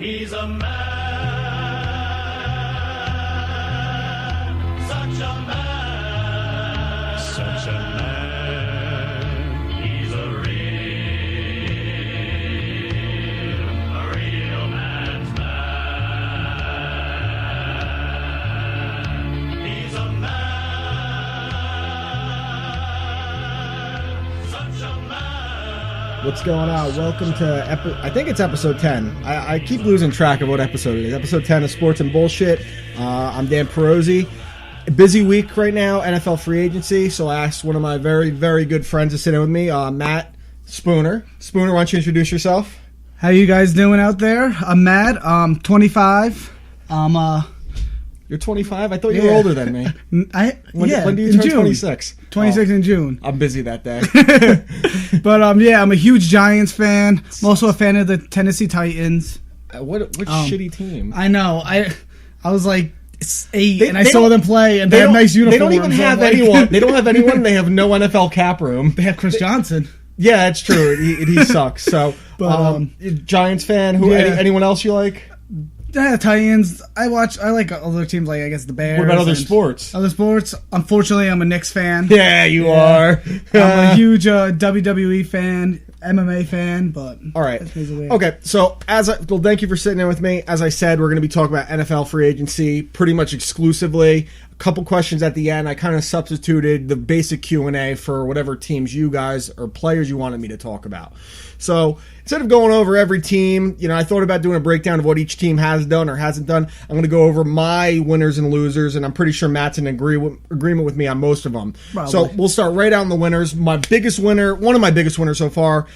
He's a man, such a man, such a man. He's a real man's man. He's a man, such a man. What's going on? Welcome to I think it's episode 10. I keep losing track of what episode it is. Episode 10 of Sports and Bullshit. I'm Dan Perozzi. Busy week right now, NFL free agency. So I asked one of my very, very good friends to sit in with me, Matt Spooner. Spooner, why don't you introduce yourself? How you guys doing out there? I'm Matt. I'm 25. You're 25? I thought you were older than me. When do you turn 26? 26 in June. I'm busy that day. But I'm a huge Giants fan. I'm also a fan of the Tennessee Titans. What shitty team? I know. I was like 8 and I saw them play and they have nice uniforms. They don't even have anyone. They don't have anyone. They have no NFL cap room. They have Chris Johnson. Yeah, it's true. He sucks. So, Giants fan. Anyone else you like? Yeah, Titans. I like other teams, like I guess the Bears. What about other sports? Other sports. Unfortunately, I'm a Knicks fan. Yeah, you are. I'm a huge WWE fan, MMA fan, but all right. Okay, so thank you for sitting in with me. As I said, we're going to be talking about NFL free agency pretty much exclusively. A couple questions at the end. I kind of substituted the basic Q&A for whatever teams you guys or players you wanted me to talk about. So instead of going over every team, I thought about doing a breakdown of what each team has done or hasn't done. I'm going to go over my winners and losers, and I'm pretty sure Matt's in agreement with me on most of them. Probably. So we'll start right out in the winners. My biggest winner, one of my biggest winners so far,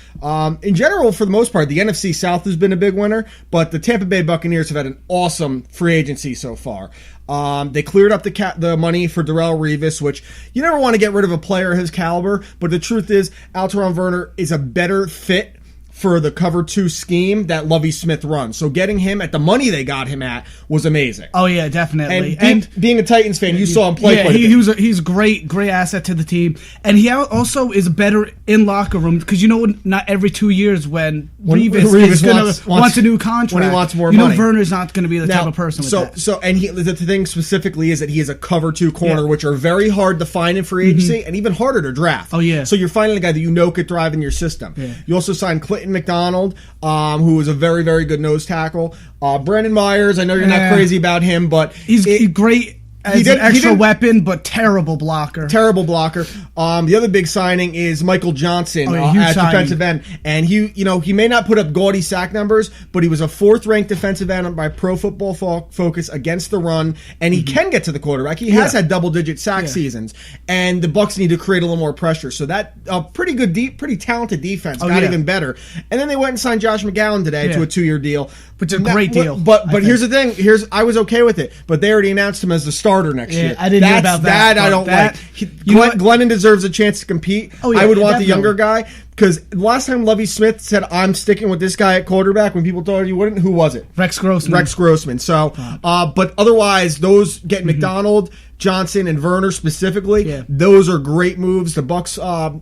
in general, for the most part, the NFC South has been a big winner, but the Tampa Bay Buccaneers have had an awesome free agency so far. They cleared up the money for Darrelle Revis, which you never want to get rid of a player of his caliber, but the truth is, Alteron Werner is a better fit for the cover 2 scheme that Lovie Smith runs. So getting him at the money they got him at was amazing. Oh yeah, definitely. And being a Titans fan, you saw him play. Yeah, he's a great asset to the team, and he also is better in locker room because not every 2 years when Revis is going to want a new contract, when he wants more money. Werner's not going to be the type of person with that. So the thing specifically is that he is a cover 2 corner, which are very hard to find in free agency and even harder to draft. Oh yeah. So you're finding a guy that could thrive in your system. Yeah. You also signed Clinton McDonald, who is a very, very good nose tackle. Brandon Myers, I know you're not crazy about him, but he's great as an extra weapon, but terrible blocker. Terrible blocker. The other big signing is Michael Johnson at defensive end, and he may not put up gaudy sack numbers, but he was a 4th-ranked defensive end by Pro Football Focus against the run, and he can get to the quarterback. He has had double-digit sack seasons, and the Bucs need to create a little more pressure. So that pretty good, pretty talented defense got even better. And then they went and signed Josh McGowan today to a 2-year deal, which is a great deal. But here's the thing. I was okay with it, but they already announced him as the starter next year. I didn't know about that. I don't like. Glennon deserves a chance to compete. Oh, yeah, I would want the younger guy, because last time Lovie Smith said, I'm sticking with this guy at quarterback, when people thought he wouldn't, who was it? Rex Grossman. So, but otherwise, those get McDonald, Johnson, and Werner specifically. Those are great moves. The Bucs are...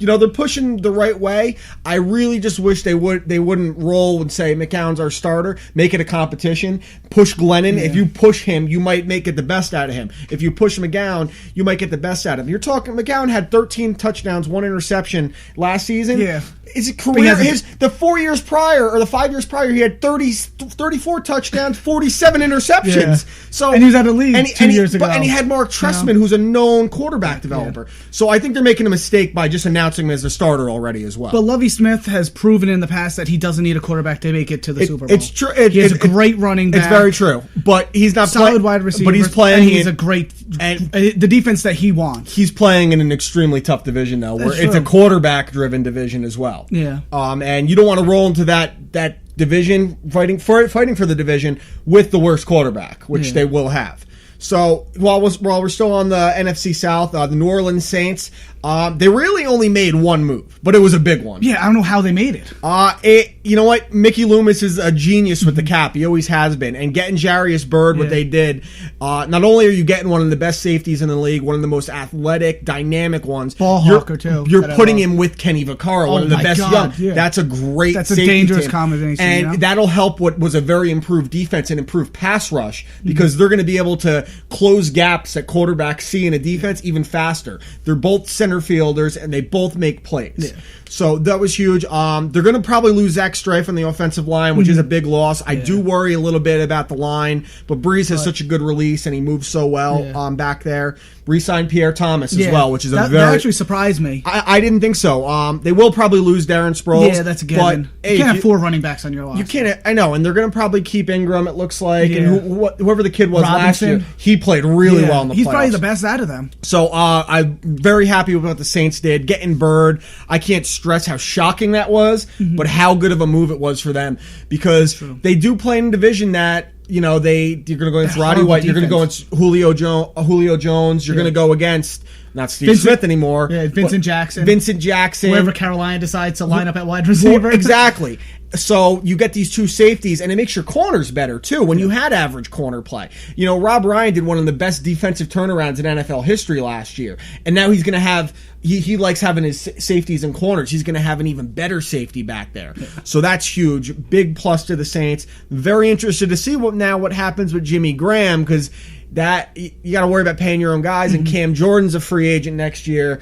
they're pushing the right way. I really just wish they wouldn't roll and say McCown's our starter. Make it a competition. Push Glennon. If you push him, you might make it the best out of him. If you push McGowan, you might get the best out of him. You're talking McGowan had 13 touchdowns, 1 interception last season. Yeah. His career, the 4 years prior or the 5 years prior, he had 34 touchdowns, 47 interceptions. Yeah. So and he was out of the league 2 years ago. And he had Mark Trestman, who's a known quarterback developer. Yeah. So I think they're making a mistake by just announcing him as a starter already as well. But Lovie Smith has proven in the past that he doesn't need a quarterback to make it to the Super Bowl. It's true. He has a great running back. It's very true. But he's not solid wide receiver. But he's playing. And he's a great the defense that he wants. He's playing in an extremely tough division though, where it's a quarterback-driven division as well. Yeah. And you don't want to roll into that division fighting for the division with the worst quarterback, which they will have. So while we're still on the NFC South, the New Orleans Saints, They really only made one move, but it was a big one. Yeah, I don't know how they made it. You know what? Mickey Loomis is a genius with the cap. He always has been. And getting Jarius Byrd, what they did, not only are you getting one of the best safeties in the league, one of the most athletic, dynamic ones. Ball hawker, too. You're putting him with Kenny Vaccaro, one of the best young. Yeah. That's a great That's a safety dangerous team. combination. And that'll help what was a very improved defense and improved pass rush because they're going to be able to close gaps that quarterbacks see in a defense even faster. They're both center fielders, and they both make plays. Yeah. So that was huge. They're going to probably lose Zach Strife on the offensive line, which is a big loss. I do worry a little bit about the line, but Breeze has such a good release, and he moves so well back there. Re-signed Pierre Thomas as well, which is that actually surprised me. I didn't think so. They will probably lose Darren Sproles. Yeah, that's a given. But, you can't have 4 running backs on your roster. You can't. I know, and they're going to probably keep Ingram, it looks like, and whoever the kid was last year, he played really well in the playoffs. He's probably the best out of them. So I'm very happy with what the Saints did. Getting Bird, I can't stress how shocking that was, but how good of a move it was for them because they do play in a division that, you know, you're going to go against Roddy White, you're going to go against Julio Jones, you're going to go against not Steve Smith anymore. Yeah, Vincent Jackson. Whoever Carolina decides to line up at wide receiver. Exactly. So you get these two safeties, and it makes your corners better, too, when you had average corner play. You know, Rob Ryan did one of the best defensive turnarounds in NFL history last year, and now he's going to have he likes having his safeties and corners. He's going to have an even better safety back there. So that's huge. Big plus to the Saints. Very interested to see what happens with Jimmy Graham, because that you got to worry about paying your own guys, and Cam Jordan's a free agent next year.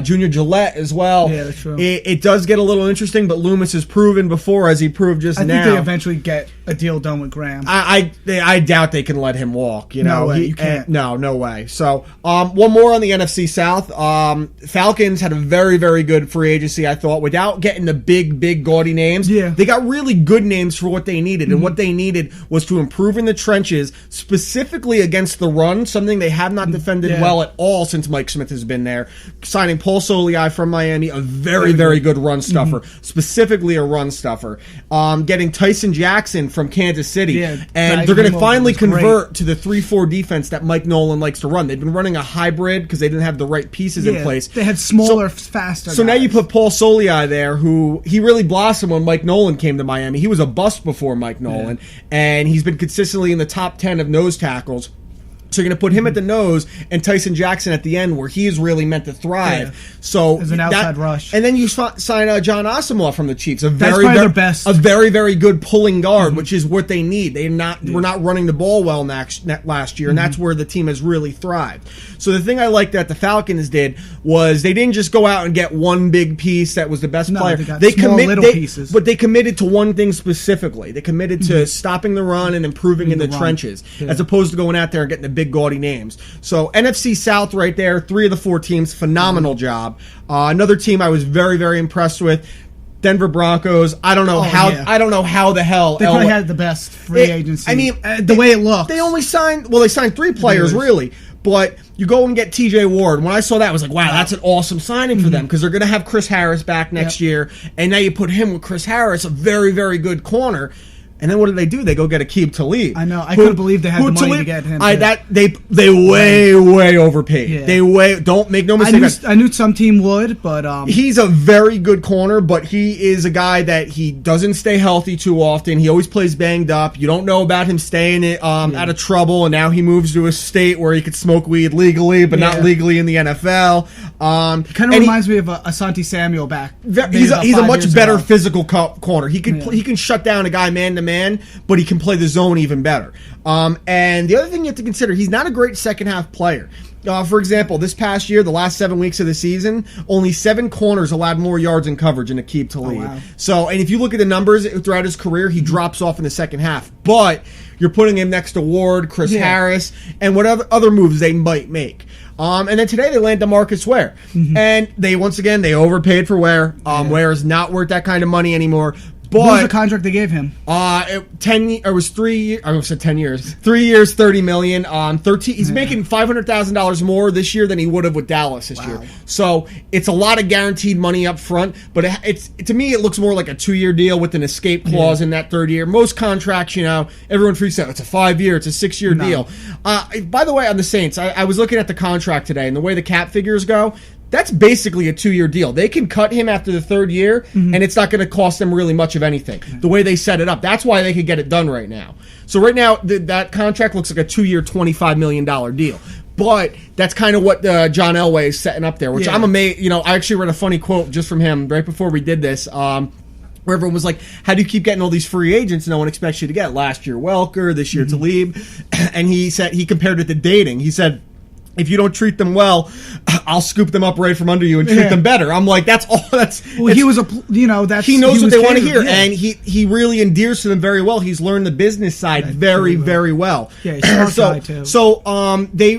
Junior Gillette as well. Yeah, that's true. It does get a little interesting, but Loomis has proven before, as he proved just now. I think they eventually get a deal done with Graham. I doubt they can let him walk. You know, no way, you can't. No way. So one more on the NFC South. Falcons had a very, very good free agency, I thought, without getting the big, gaudy names. Yeah. They got really good names for what they needed, and what they needed was to improve in the trenches, specifically against the run, something they have not defended well at all since Mike Smith has been there. Signing Paul Soliai from Miami, a very, very good run stuffer, specifically a run stuffer. Getting Tyson Jackson from Kansas City, and they're going to finally convert to the 3-4 defense that Mike Nolan likes to run. They've been running a hybrid because they didn't have the right pieces in place. They had smaller, faster So guys. now you put Paul Soliai there, who he really blossomed when Mike Nolan came to Miami. He was a bust before Mike Nolan, and he's been consistently in the top 10 of nose tackles. So you're going to put him at the nose and Tyson Jackson at the end, where he is really meant to thrive. Yeah. So as an outside rush, and then you sign John Asamoah from the Chiefs, a their best, a very, very good pulling guard, which is what they need. We're not running the ball well last year, and that's where the team has really thrived. So the thing I liked that the Falcons did was they didn't just go out and get one big piece that was the best player. They committed pieces, but they committed to one thing specifically. They committed to stopping the run and improving in the trenches, as opposed to going out there and getting the big gaudy names. So NFC South right there, 3 of the 4 teams, phenomenal job. Another team I was very, very impressed with, Denver Broncos. I don't know how the hell they probably had the best free agency. I mean, the way it looked. They signed 3 players really, but you go and get TJ Ward. When I saw that, I was like, wow, that's an awesome signing for them, because they're going to have Chris Harris back next year, and now you put him with Chris Harris, a very, very good corner. And then what do? They go get Aqib Talib. I know. I couldn't believe they had the money to get him. They way overpaid. Yeah. Don't make no mistake. I knew some team would, but he's a very good corner, but he is a guy that he doesn't stay healthy too often. He always plays banged up. You don't know about him staying out of trouble, and now he moves to a state where he could smoke weed legally, but not legally in the NFL. Kind of reminds me of Asante Samuel back. He's a much better physical corner. He can shut down a guy man to man, but he can play the zone even better. And the other thing you have to consider, he's not a great second half player. For example, this past year, the last 7 weeks of the season, only 7 corners allowed more yards in coverage in Aqib Talib. Wow. So, and if you look at the numbers throughout his career, he drops off in the second half. But you're putting him next to Ward, Chris Harris, and what other moves they might make. And then today they land DeMarcus Ware. And they overpaid for Ware. Ware is not worth that kind of money anymore. But what was the contract they gave him? 3 years. I said 10 years. 3 years, $30 million. 13. He's making $500,000 more this year than he would have with Dallas this year. So it's a lot of guaranteed money up front. But it's to me, it looks more like a 2-year deal with an escape clause in that third year. Most contracts, everyone freaks out. It's a 5-year. It's a 6-year deal. By the way, on the Saints, I was looking at the contract today, and the way the cap figures go. that's basically a 2-year deal. They can cut him after the 3rd year, and it's not going to cost them really much of anything. The way they set it up, that's why they could get it done right now. So right now, that contract looks like a 2-year, $25 million deal. But that's kind of what John Elway is setting up there, which I'm amazed. You know, I actually read a funny quote just from him right before we did this. Where everyone was like, how do you keep getting all these free agents no one expects you to get? Last year, Welker, this year, Talib. And he said, he compared it to dating. He said, if you don't treat them well, I'll scoop them up right from under you and treat them better. I'm like, that's all. Well, he was he knows what they want to hear, and he really endears to them very well. He's learned the business side very well. Yeah, he's a smart guy too. So they,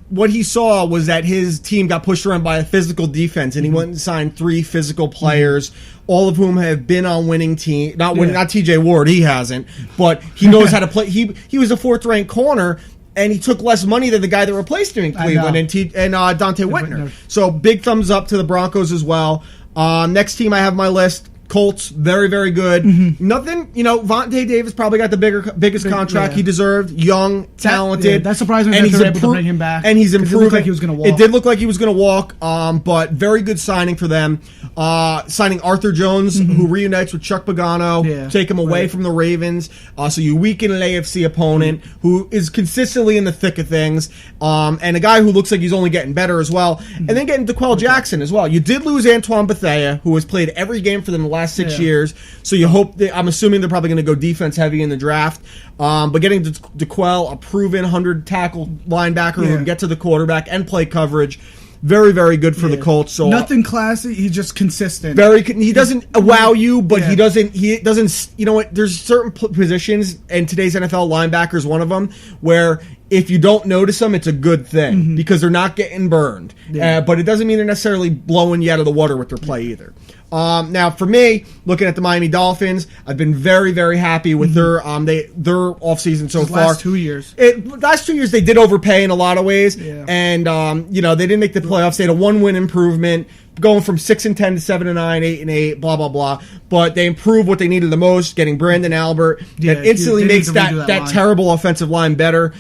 what he saw was that his team got pushed around by a physical defense, and he went and signed 3 physical players. All of whom have been on winning team. Not T.J. Ward, he hasn't, but he knows how to play. He was a 4th-ranked corner, and he took less money than the guy that replaced him in Cleveland and Dante Whitner. So big thumbs up to the Broncos as well. Next team I have on my list, Colts, very, very good. Nothing, Vontae Davis probably got the biggest contract he deserved. Young, talented. That's surprising that they're able to bring him back. And he's improving. It looked like he was going to walk. It did look like he was going to walk, but very good signing for them. Signing Arthur Jones, who reunites with Chuck Pagano, take him away from the Ravens. So you weaken an AFC opponent who is consistently in the thick of things, and a guy who looks like he's only getting better as well. And then getting DeQuell Jackson as well. You did lose Antoine Bethea, who has played every game for them the last 6 years. So you hope I'm assuming they're probably going to go defense heavy in the draft. But getting DeQuell, a proven 100-tackle linebacker who can get to the quarterback and play coverage. Very, very good for the Colts. So nothing classy. He's just consistent. He doesn't wow you, but he doesn't. You know what? There's certain positions, and today's NFL linebacker is one of them, where if you don't notice them, it's a good thing because they're not getting burned. But it doesn't mean they're necessarily blowing you out of the water with their play either. Now, for me, looking at the Miami Dolphins, I've been very, very happy with their offseason so far. Last 2 years. Last 2 years, they did overpay in a lot of ways. Yeah. And, they didn't make the playoffs. They had a 1-win improvement, going from 6-10 to 7-9, 8-8, blah, blah, blah. But they improved what they needed the most, getting Brandon Albert. That instantly makes that terrible offensive line better.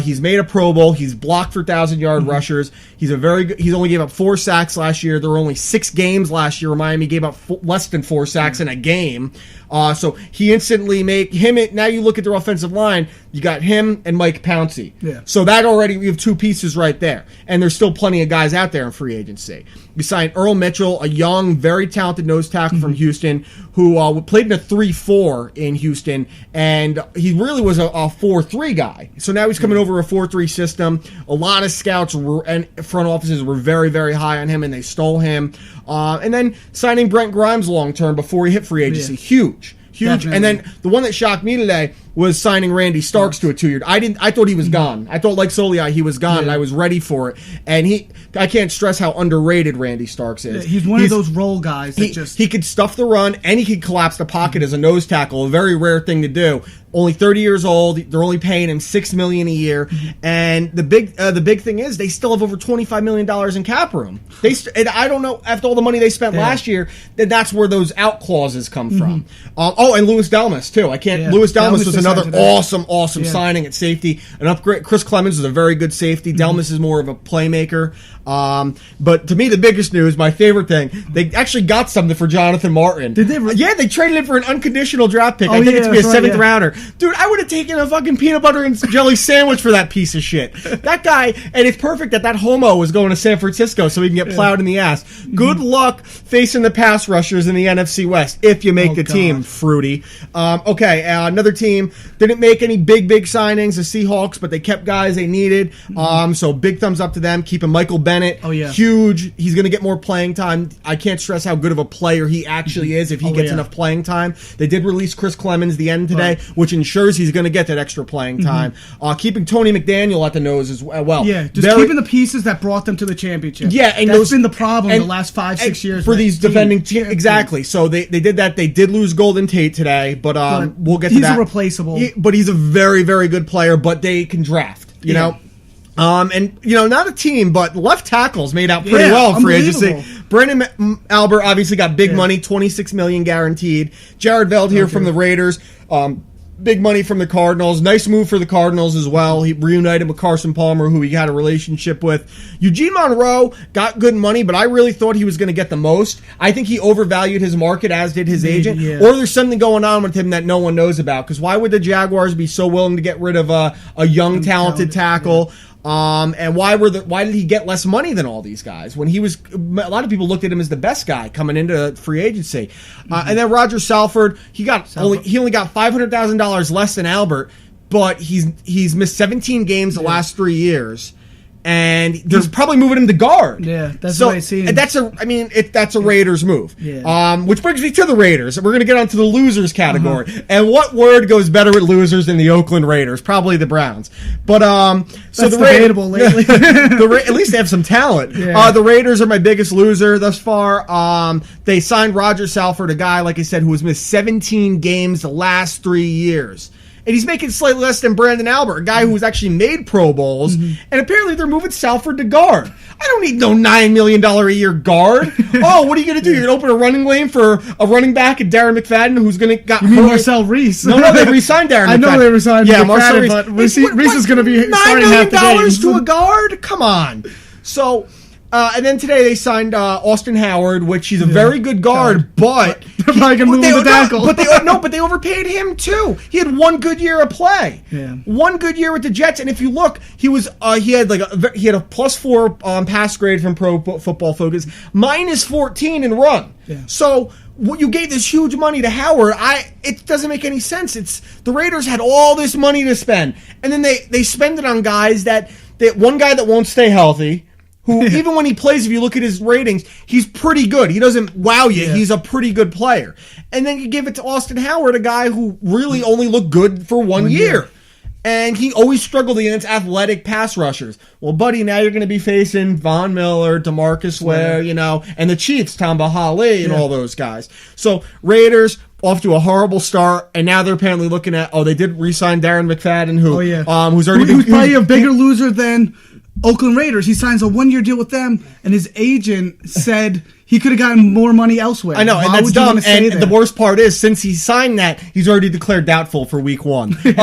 He's made a Pro Bowl. He's blocked for 1,000-yard rushers. He's a very good. He's only gave up 4 sacks last year. There were only 6 games last year where Miami gave up less than 4 sacks in a game. So he instantly made him. Now you look at their offensive line. You got him and Mike Pouncey. Yeah. So that already we have 2 pieces right there, and there's still plenty of guys out there in free agency. You signed Earl Mitchell, a young, very talented nose tackle from Houston, who played in a 3-4 in Houston, and he really was a 4-3 guy. So now he's coming over a 4-3 system. A lot of scouts and front offices were very, very high on him, and they stole him. And then signing Brent Grimes long term before he hit free agency, huge. Definitely. And then the one that shocked me today was signing Randy Starks to a 2-year. I thought he was gone. I thought, like Soliai, he was gone, and I was ready for it. And I can't stress how underrated Randy Starks is. He's one of those role guys that he could stuff the run, and he could collapse the pocket as a nose tackle, a very rare thing to do. Only 30 years old. They're only paying him $6 million a year, and the big thing is they still have over $25 million in cap room. And I don't know, after all the money they spent last year, that's where those out clauses come from. And Louis Delmas too. Louis Delmas was another awesome signing at safety. An upgrade. Chris Clemens is a very good safety. Delmas is more of a playmaker. But to me, the biggest news, my favorite thing, they actually got something for Jonathan Martin. Did they? Yeah, they traded him for an unconditional draft pick. I think it's to be a 7th rounder. Dude, I would have taken a fucking peanut butter and jelly sandwich for that piece of shit. That guy, and it's perfect that homo was going to San Francisco so he can get plowed in the ass. Good luck facing the pass rushers in the NFC West if you make the team, Fruity. Another team didn't make any big signings, the Seahawks, but they kept guys they needed. So big thumbs up to them. Keeping Michael Bennett, huge. He's going to get more playing time. I can't stress how good of a player he actually is if he gets enough playing time. They did release Chris Clemens the end today, which ensures he's going to get that extra playing time. Keeping Tony McDaniel at the nose as well. Yeah, keeping the pieces that brought them to the championship. Yeah, and that's been the problem the last 5-6 years for these defending teams. Exactly. So they did that. They did lose Golden Tate today, but we'll get to that. He's replaceable. But he's a very, very good player. But they can draft. You know. Not a team, but left tackles made out pretty well in free agency. Brandon Albert obviously got big money, $26 million guaranteed. Jared Veldheer from the Raiders. big money from the Cardinals. Nice move for the Cardinals as well. He reunited with Carson Palmer, who he had a relationship with. Eugene Monroe got good money, but I really thought he was going to get the most. I think he overvalued his market, as did his agent. Yeah. Or there's something going on with him that no one knows about. Because why would the Jaguars be so willing to get rid of a young, talented tackle? Yeah. And why did he get less money than all these guys when he was? A lot of people looked at him as the best guy coming into free agency. And then Roger Salford, he only got $500,000 less than Albert, but he's missed 17 games the last 3 years. And they're probably moving him to guard. Yeah, that's what I see. That's a Raiders move. Yeah. Which brings me to the Raiders. We're going to get onto the losers category. And what word goes better with losers than the Oakland Raiders? Probably the Browns. But so that's debatable lately. At least they have some talent. Yeah. The Raiders are my biggest loser thus far. They signed Roger Salford, a guy, like I said, who has missed 17 games the last 3 years. And he's making slightly less than Brandon Albert, a guy who has actually made Pro Bowls. And apparently they're moving Salford to guard. I don't need no $9 million a year guard. Oh, what are you going to do? You're going to open a running lane for a running back and Darren McFadden, who's going to got Marcel Reese. No, they re-signed Darren McFadden. I know they re-signed Marcel Reese. But Reese is going to be starting half the $9 million games. to a guard? Come on. So... and then today they signed Austin Howard, which he's a very good guard, but they're probably gonna move the tackle. But they overpaid him too. He had one good year of play, one good year with the Jets, and if you look, he had a +4 pass grade from Pro Football Focus, -14 in run. Yeah. So you gave this huge money to Howard. It doesn't make any sense. It's the Raiders had all this money to spend, and then they spend it on guys that one guy that won't stay healthy. Who, even when he plays, if you look at his ratings, he's pretty good. He doesn't wow you. Yeah. He's a pretty good player. And then you give it to Austin Howard, a guy who really only looked good for 1 year. And he always struggled against athletic pass rushers. Well, buddy, now you're going to be facing Von Miller, DeMarcus Ware, and the Chiefs, Tamba Hali, and all those guys. So, Raiders off to a horrible start, and now they're apparently looking at, they did re-sign Darren McFadden, who's probably a bigger loser than Oakland Raiders. He signs a 1-year deal with them, and his agent said he could have gotten more money elsewhere. I know, and that's dumb. And the worst part is, since he signed that, he's already declared doubtful for Week 1. And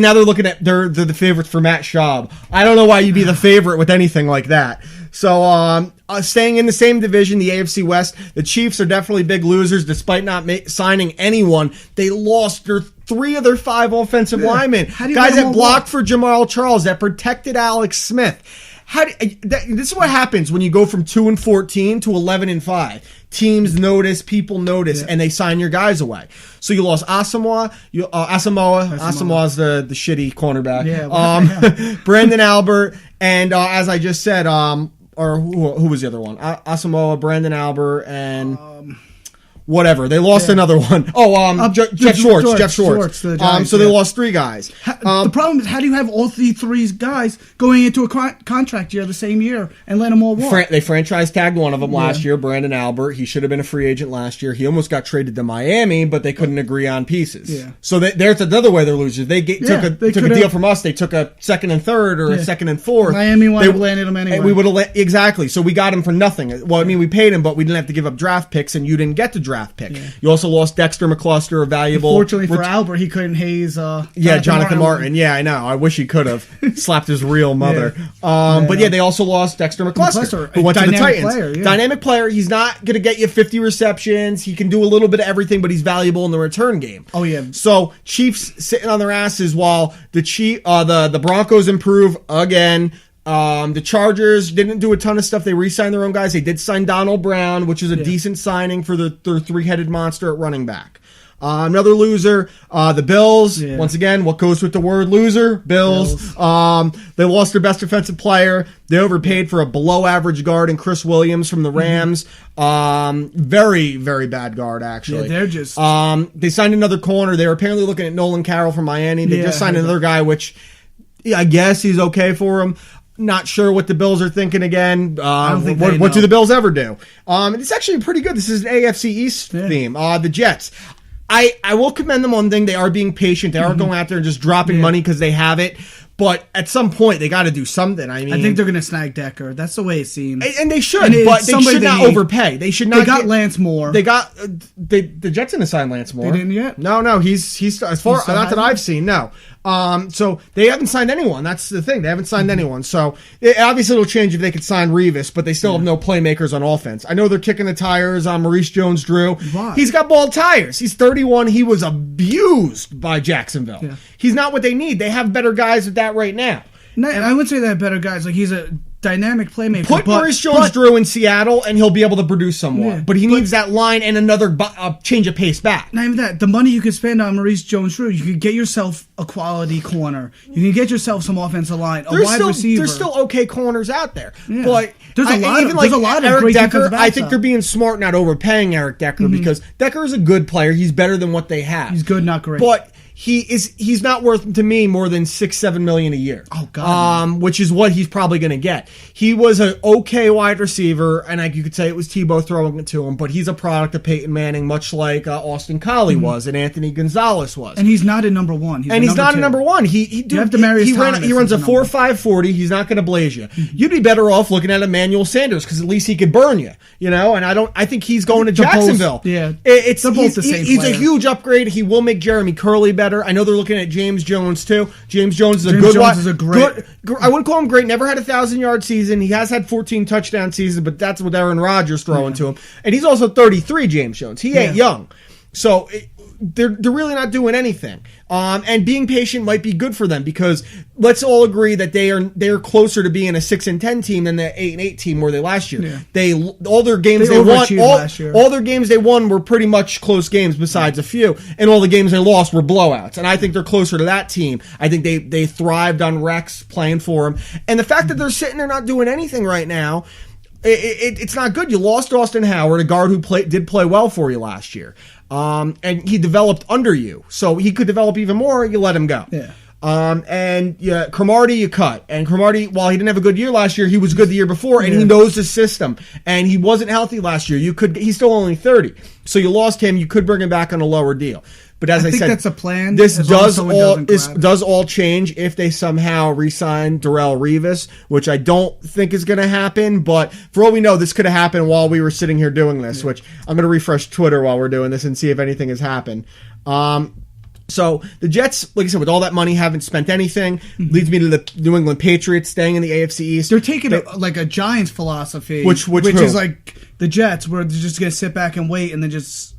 now they're looking at they're the favorites for Matt Schaub. I don't know why you'd be the favorite with anything like that. So, staying in the same division, the AFC West, the Chiefs are definitely big losers despite not signing anyone. They lost their 3 of their 5 offensive linemen. Guys that blocked for Jamal Charles, that protected Alex Smith. This is what happens when you go from 2-14 to 11-5. Teams notice, people notice, and they sign your guys away. So you lost Asamoah. Asamoah's the shitty cornerback. Yeah, Brandon Albert, and as I just said, or who was the other one? Asamoah, Brandon Albert, and whatever. They lost another one. Jeff Schwartz. So they lost 3 guys. The problem is, how do you have all 3 guys going into a contract year the same year and let them all walk? They franchise tagged one of them last year, Brandon Albert. He should have been a free agent last year. He almost got traded to Miami, but they couldn't agree on pieces. Yeah. So there's another way they're losers. They took a deal from us. They took a 2nd and 3rd or a 2nd and 4th. Miami would have landed him anyway. We would have exactly. So we got him for nothing. Well, I mean, we paid him, but we didn't have to give up draft picks, and you didn't get the draft pick. Yeah. You also lost Dexter McCluster, a valuable. Fortunately for Albert, he couldn't haze. Jonathan Martin. Yeah, I know. I wish he could have slapped his real mother. But they also lost Dexter McCluster, who went to the Titans. Dynamic player. He's not going to get you 50 receptions. He can do a little bit of everything, but he's valuable in the return game. Oh yeah. So Chiefs sitting on their asses while the Broncos improve again. The Chargers didn't do a ton of stuff. They re-signed their own guys. They did sign Donald Brown, which is a decent signing for their 3-headed monster at running back. Another loser, the Bills. Yeah. Once again, what goes with the word loser? Bills. They lost their best defensive player. They overpaid for a below-average guard in Chris Williams from the Rams. Very, very bad guard, actually. Yeah, they're just... They signed another corner. They were apparently looking at Nolan Carroll from Miami. They just signed another guy, which I guess he's okay for him. Not sure what the Bills are thinking again. I don't think what do the Bills ever do? It's actually pretty good. This is an AFC East theme. The Jets. I will commend them on one thing. They are being patient. They aren't going out there and just dropping money because they have it. But at some point, they got to do something. I mean, I think they're going to snag Decker. That's the way it seems. And they should, but they should not overpay. They should not. They got Lance Moore. They got the Jets didn't sign Lance Moore. They didn't yet. No. He's as far not that I've seen. No. So they haven't signed anyone. That's the thing. They haven't signed anyone. So obviously it'll change if they could sign Revis, but they still have no playmakers on offense. I know they're kicking the tires on Maurice Jones-Drew. Why? He's got bald tires. He's 31. He was abused by Jacksonville. Yeah. He's not what they need. They have better guys with that right now. No, I would say they have better guys. Like, he's a dynamic playmaker. Put Maurice Jones-Drew in Seattle, and he'll be able to produce somewhat. Yeah, but he needs that line and another change of pace back. Not even that. The money you could spend on Maurice Jones-Drew, you could get yourself a quality corner. You can get yourself some offensive line, wide receiver. There's still okay corners out there. Yeah. But there's a lot of Eric great Decker, defensive backs I think they're being smart not overpaying Eric Decker because Decker is a good player. He's better than what they have. He's good, not great. But he's not worth to me more than $6-7 million a year. Oh God, which is what he's probably going to get. He was an okay wide receiver, and you could say it was Tebow throwing it to him, but he's a product of Peyton Manning, much like Austin Collie was and Anthony Gonzalez was. And he's not a number one. He's not a number one. He runs a 4.5 40. He's not going to blaze you. You'd be better off looking at Emmanuel Sanders because at least he could burn you. And I think he's going to Jacksonville. He's a huge upgrade. He will make Jeremy Curley better. I know they're looking at James Jones too. James Jones is a good one. I wouldn't call him great. Never had a 1,000-yard season. He has had 14 touchdown seasons, but that's with Aaron Rodgers throwing to him. And he's also 33. James Jones. He ain't young, so they're really not doing anything. And being patient might be good for them because let's all agree that they are closer to being a 6-10 team than the 8-8 team were they last year. Yeah. All their games they won last year. All their games they won were pretty much close games besides a few, and all the games they lost were blowouts. And I think they're closer to that team. I think they thrived on Rex playing for them, and the fact that they're sitting there not doing anything right now. It's not good. You lost Austin Howard, a guard who did play well for you last year. And he developed under you. So he could develop even more, you let him go. Yeah. Cromartie you cut. And Cromartie, while he didn't have a good year last year, he was good the year before, and he knows the system. And he wasn't healthy last year. He's still only 30. So you lost him, you could bring him back on a lower deal. But as I think said, that's a plan. This does all change if they somehow re-sign Darrelle Revis, which I don't think is going to happen. But for all we know, this could have happened while we were sitting here doing this. Which I'm going to refresh Twitter while we're doing this and see if anything has happened. So the Jets, like I said, with all that money, haven't spent anything. Leads me to the New England Patriots staying in the AFC East. They're taking a Giants philosophy, which is like the Jets, where they're just going to sit back and wait and then just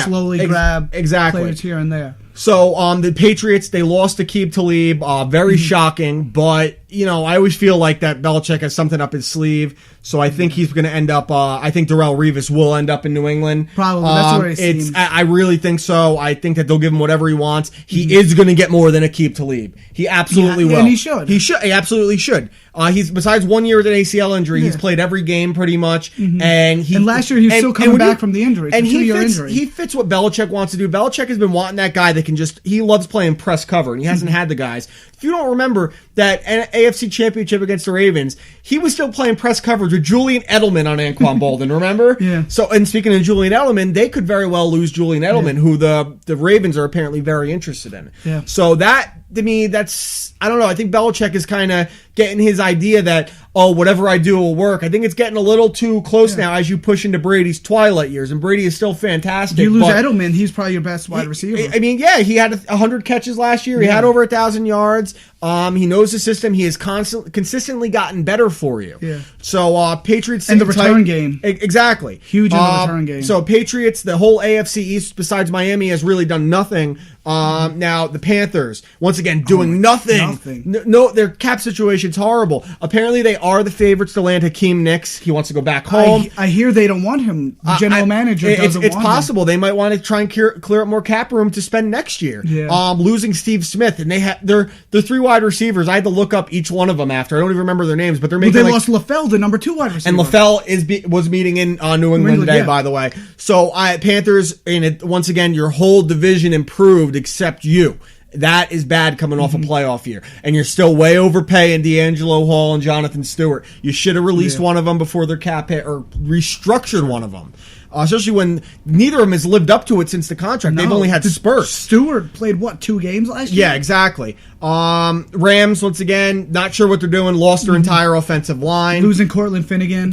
slowly grab players here and there. So the Patriots, they lost Aqib Talib, very shocking, but I always feel like that Belichick has something up his sleeve. So I think he's going to end up. I think Darrelle Revis will end up in New England. Probably. That's where it seems. I really think so. I think that they'll give him whatever he wants. He is going to get more than Aqib Talib. He absolutely will. And he should. He absolutely should. He's besides 1 year with an ACL injury, he's played every game pretty much. And last year he was still coming back from the injury. And he fits what Belichick wants to do. Belichick has been wanting that guy that can he loves playing press cover, and he hasn't had the guys. If you don't remember that AFC Championship against the Ravens, he was still playing press coverage with Julian Edelman on Anquan Bolden, remember? Yeah. So, and speaking of Julian Edelman, they could very well lose Julian Edelman, who the Ravens are apparently very interested in. Yeah. So that, to me, that's, I don't know, I think Belichick is kind of getting his idea that, whatever I do will work. I think it's getting a little too close now as you push into Brady's twilight years, and Brady is still fantastic. You lose Edelman, he's probably your best wide receiver. I mean, he had 100 catches last year. He had over 1,000 yards. He knows the system. He has consistently gotten better for you. Yeah. So Patriots and the return game, exactly huge in the return game. So Patriots, the whole AFC East besides Miami has really done nothing. Now the Panthers once again doing nothing. No, their cap situation's horrible. Apparently they are the favorites to land Hakeem Nicks. He wants to go back home. I hear they don't want him. The general manager doesn't want him. It's possible they might want to try and clear up more cap room to spend next year. Yeah. Losing Steve Smith, and they're 3 wide receivers. I had to look up each one of them after. I don't even remember their names, but they're making. They lost LaFell, the number 2 wide receiver, and LaFell was meeting in New England today, by the way. So Panthers, and once again, your whole division improved except you. That is bad coming off a playoff year. And you're still way overpaying D'Angelo Hall and Jonathan Stewart. You should have released one of them before their cap hit, or restructured one of them. especially when neither of them has lived up to it since the contract. They've only had spurts. Stewart played, 2 games last year? Yeah, exactly. Rams, once again, not sure what they're doing. Lost their entire offensive line. Losing Cortland Finnegan.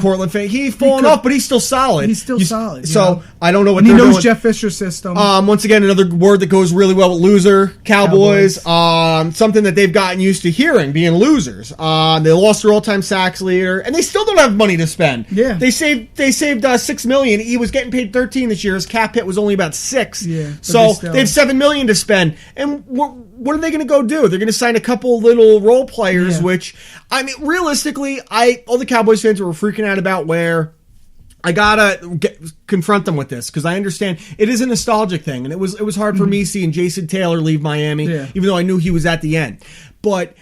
He's fallen off, but he's still solid. He's still solid. So I don't know what and they're he knows doing. Jeff Fisher's system. Once again, another word that goes really well with loser, Cowboys. Something that they've gotten used to hearing, being losers. They lost their all-time sacks leader, and they still don't have money to spend. Yeah. They saved $6 million. He was getting paid $13 this year. His cap hit was only about $6. Yeah. So they have $7 million to spend. And what are they going to go do? They're going to sign a couple little role players, which, I mean, realistically, all the Cowboys fans were freaking out about where I gotta confront them with this because I understand it is a nostalgic thing, and it was hard for me seeing Jason Taylor leave Miami, even though I knew he was at the end. But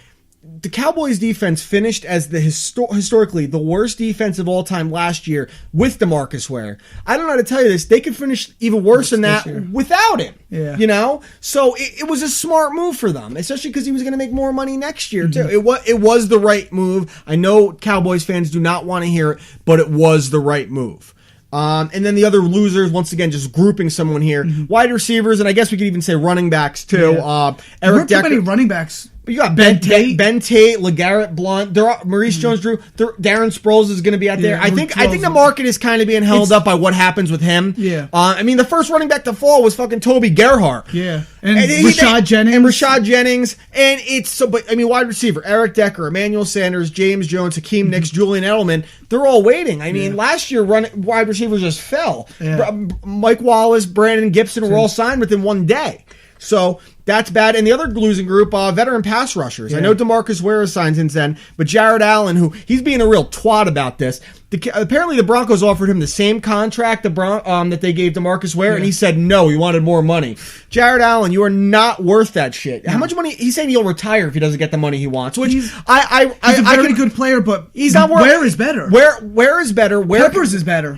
the Cowboys defense finished as the historically the worst defense of all time last year with DeMarcus Ware. I don't know how to tell you this. They could finish even worse than that without him. Yeah. You know? So it was a smart move for them, especially because he was going to make more money next year, too. It was the right move. I know Cowboys fans do not want to hear it, but it was the right move. And then the other losers, once again, just grouping someone here. Wide receivers, and I guess we could even say running backs, too. Yeah. Eric Decker. Too many running backs. You got Ben Tate, LeGarrette Blount, Maurice Jones-Drew, Darren Sproles is going to be out there. I think the market is kind of being held up by what happens with him. Yeah. I mean, the first running back to fall was fucking Toby Gerhart. Yeah. And Rashad Jennings. And it's so, but I mean, wide receiver, Eric Decker, Emmanuel Sanders, James Jones, Hakeem Nicks, Julian Edelman, they're all waiting. I mean, last year wide receivers just fell. Yeah. Mike Wallace, Brandon Gibson were all signed within one day. So that's bad. And the other losing group, veteran pass rushers. I know DeMarcus Ware is signed since then, but Jared Allen, he's being a real twat about this. Apparently the Broncos offered him the same contract that they gave DeMarcus Ware, and he said no, he wanted more money. Jared Allen, you are not worth that shit. How much money? He's saying he'll retire if he doesn't get the money he wants. Which he's a very good player, but he's not worth. Ware is better. Ware is better. Peppers is better.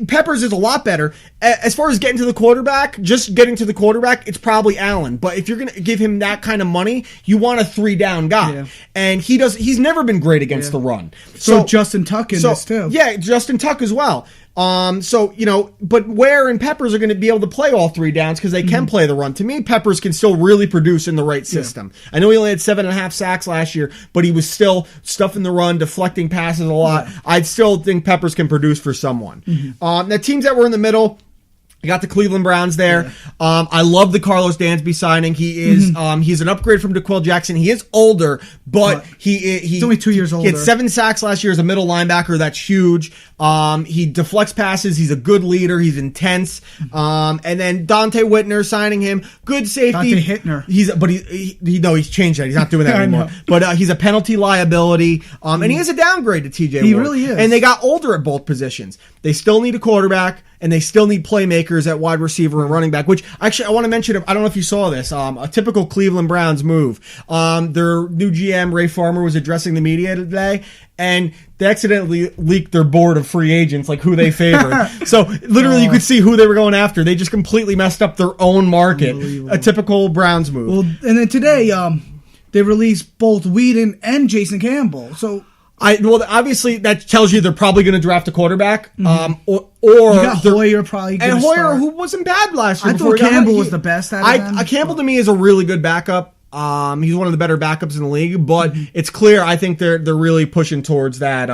Peppers is a lot better. As far as getting to the quarterback, it's probably Allen. But if you're going to give him that kind of money, you want a 3-down guy. Yeah. And he's never been great against the run. So Justin Tuck in this too. Yeah, Justin Tuck as well. But Ware and Peppers are going to be able to play all 3 downs because they can play the run. To me, Peppers can still really produce in the right system. I know he only had 7.5 sacks last year, but he was still stuffing the run, deflecting passes a lot. I'd still think Peppers can produce for someone. Now, teams that were in the middle, you got the Cleveland Browns there. Yeah. I love the Carlos Dansby signing. He is he's an upgrade from DeQuil Jackson. He is older, but he's only 2 years older. He had 7 sacks last year as a middle linebacker. That's huge. He deflects passes. He's a good leader. He's intense. And then Dante Whitner signing him. Good safety. Dante Hittner. He's changed that. He's not doing that anymore. But he's a penalty liability. And he is a downgrade to TJ Ward. He really is. And they got older at both positions. They still need a quarterback, and they still need playmakers at wide receiver and running back, which actually I want to mention, I don't know if you saw this, a typical Cleveland Browns move. Their new GM, Ray Farmer, was addressing the media today, and they accidentally leaked their board of free agents, like who they favored. So literally you could see who they were going after. They just completely messed up their own market. A typical Browns move. Well, and then today they released both Whedon and Jason Campbell. So obviously that tells you they're probably going to draft a quarterback, or you got Hoyer probably going to Hoyer, start. who wasn't bad last year. I thought Campbell was the best out of them. Campbell to me is a really good backup. He's one of the better backups in the league, but it's clear I think they're really pushing towards that,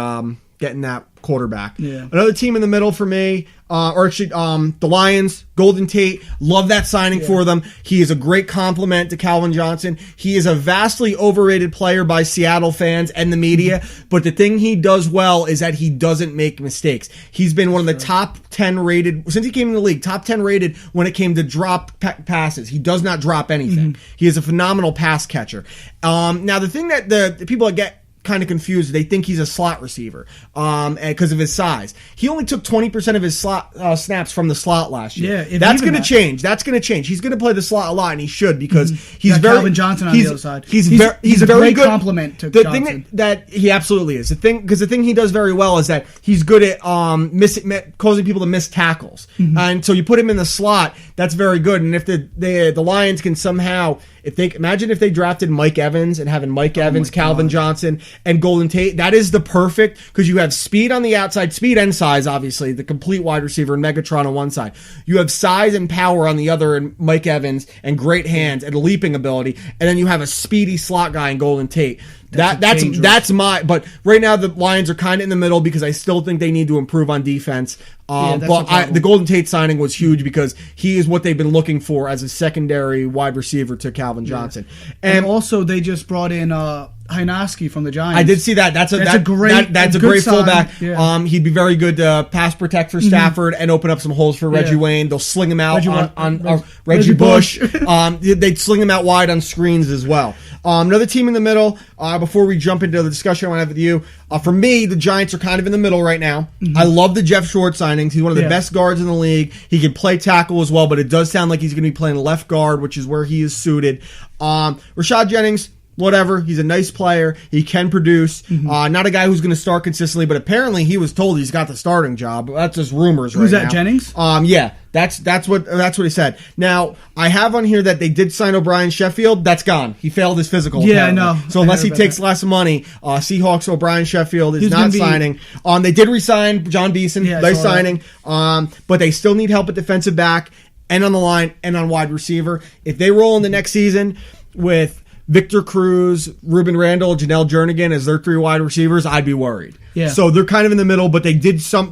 getting that quarterback. Yeah. Another team in the middle for me, the Lions, Golden Tate, love that signing for them. He is a great compliment to Calvin Johnson. He is a vastly overrated player by Seattle fans and the media, but the thing he does well is that he doesn't make mistakes. He's been one of the top 10 rated, since he came in the league, top 10 rated when it came to drop passes. He does not drop anything. He is a phenomenal pass catcher. Now, the thing that the people that get kind of confused, they think he's a slot receiver because of his size. He only took 20% of his slot snaps from the slot last year. Yeah, that's going to change. He's going to play the slot a lot, and he should, because he's very Calvin Johnson on the other side. He's a very great compliment to the Johnson. thing that he absolutely is. The thing he does very well is that he's good at causing people to miss tackles. And so you put him in the slot, that's very good. And if the Lions can somehow, if they drafted Mike Evans and having Mike Evans, Calvin Johnson, and Golden Tate, that is the perfect, because you have speed on the outside, speed and size, obviously, the complete wide receiver and Megatron on one side. You have size and power on the other in Mike Evans, and great hands and leaping ability, and then you have a speedy slot guy in Golden Tate. That's my. But right now the Lions are kind of in the middle because I still think they need to improve on defense. But the Golden Tate signing was huge because he is what they've been looking for as a secondary wide receiver to Calvin Johnson. And also they just brought in Hynoski from the Giants. I did see that. That's a great fullback. Yeah. He'd be very good to pass protect for Stafford and open up some holes for Reggie Wayne. They'll sling him out on Reggie Bush. They'd sling him out wide on screens as well. Another team in the middle. Before we jump into the discussion I want to have with you, for me, the Giants are kind of in the middle right now. I love the Jeff Short signings. He's one of the best guards in the league. He can play tackle as well, but it does sound like he's going to be playing left guard, which is where he is suited. Rashad Jennings, whatever. He's a nice player. He can produce. Not a guy who's going to start consistently, but apparently he was told he's got the starting job. That's just rumors right now. Who's that, Jennings? Yeah. That's what he said. Now, I have on here that they did sign O'Brien Sheffield. That's gone. He failed his physical. Yeah, apparently. I know. So unless he takes less money, Seahawks O'Brien Sheffield is not signing. They did re-sign John Beeson. Nice signing. But they still need help at defensive back and on the line and on wide receiver. If they roll in the next season with Victor Cruz, Ruben Randall, Janelle Jernigan as their three wide receivers, I'd be worried. Yeah. So they're kind of in the middle, but they did some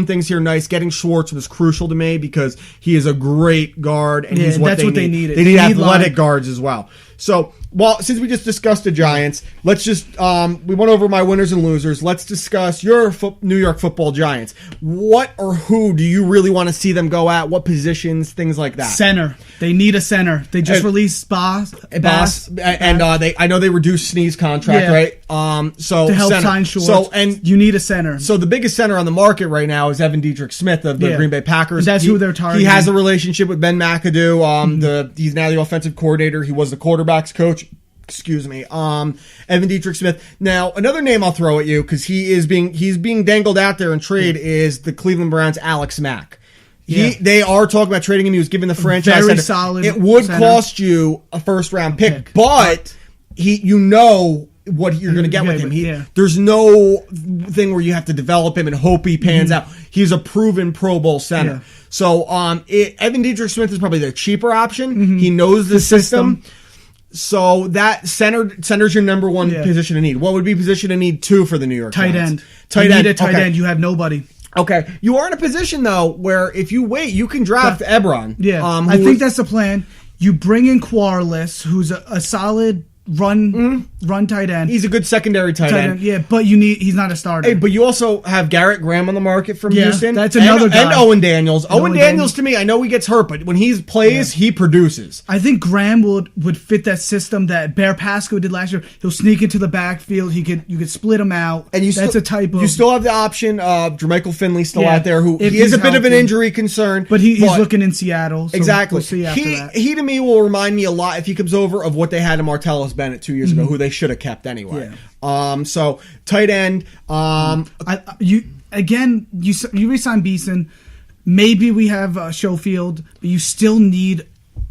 things here nice. Getting Schwartz was crucial to me because he is a great guard, and he's what they needed. They need athletic guards as well. So, since we just discussed the Giants, let's just we went over my winners and losers. Let's discuss your New York Football Giants. What or who do you really want to see them go at? What positions? Things like that. Center. They need a center. They just released Bass, and I know they reduced Snead's contract, right? So to help center. sign Schwartz. And you need a center. So the biggest center on the market right now is Evan Dietrich Smith of the Green Bay Packers. That's who they're targeting. He has a relationship with Ben McAdoo. He's now the offensive coordinator. He was the quarterback's coach. Excuse me. Evan Dietrich Smith. Now, another name I'll throw at you because he's being dangled out there in trade is the Cleveland Browns' Alex Mack. They are talking about trading him. He was given the franchise. Very solid. It would cost you a first-round pick, but what you're going to get with him. There's no thing where you have to develop him and hope he pans out. He's a proven Pro Bowl center. So Evan Dietrich Smith is probably the cheaper option. He knows the system. So that center's your number one position to need. What would be position to need two for the New York Giants? Tight end. You need a tight end. You have nobody. Okay. You are in a position, though, where if you wait, you can draft Ebron. Yeah. I think that's the plan. You bring in Quarles, who's a solid run tight end. He's a good secondary tight end. Yeah, but he's not a starter. Hey, but you also have Garrett Graham on the market from Houston. That's another guy. And Owen Daniels. Owen Daniels, to me, I know he gets hurt, but when he plays, he produces. I think Graham would fit that system that Bear Pasco did last year. He'll sneak into the backfield. You could split him out. And that's a type of. You still have the option of Jermichael Finley still out there, who he is a bit of an injury concern. But he's looking in Seattle. So exactly. We'll see after that. He to me will remind me a lot, if he comes over, of what they had in Martellus Bennett 2 years ago, who they should have kept anyway. So tight end. You re-sign Beeson. Maybe we have Schofield, but you still need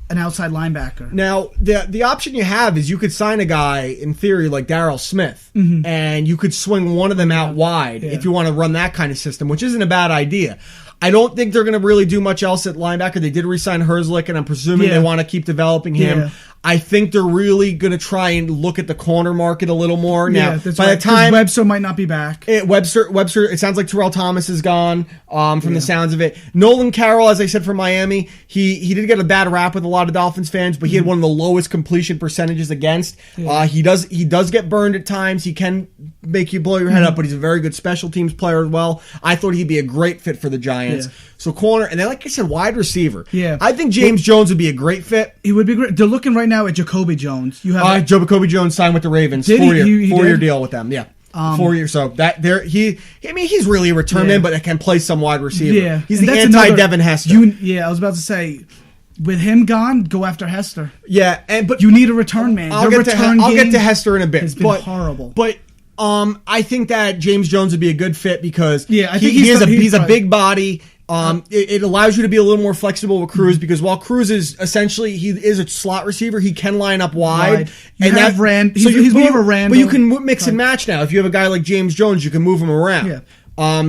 an outside linebacker. Now, the option you have is you could sign a guy, in theory, like Darryl Smith, and you could swing one of them out wide if you want to run that kind of system, which isn't a bad idea. I don't think they're going to really do much else at linebacker. They did re-sign Herzlich, and I'm presuming they want to keep developing him. Yeah. I think they're really going to try and look at the corner market a little more. Now, by the time Webster might not be back. Webster, it sounds like Terrell Thomas is gone from the sounds of it. Nolan Carroll, as I said, from Miami, he did get a bad rap with a lot of Dolphins fans, but he had one of the lowest completion percentages against. He does get burned at times. He can make you blow your head up, but he's a very good special teams player as well. I thought he'd be a great fit for the Giants. So corner, and then like I said, wide receiver. I think James Jones would be a great fit. He would be great. They're looking right now at Jacoby Jones. You have Jacoby Jones signed with the Ravens. Four-year deal with them. 4 years. So that there he's really a return man, but can play some wide receiver. He's the anti-Devin Hester. I was about to say, with him gone, go after Hester. But you need a return man. I'll get to Hester in a bit. It's been horrible. But I think that James Jones would be a good fit because I think he's a big body. It allows you to be a little more flexible with Cruz because while Cruz is essentially he is a slot receiver, he can line up wide. And he's more of a Randall. But you can mix and match now. If you have a guy like James Jones, you can move him around. Yeah.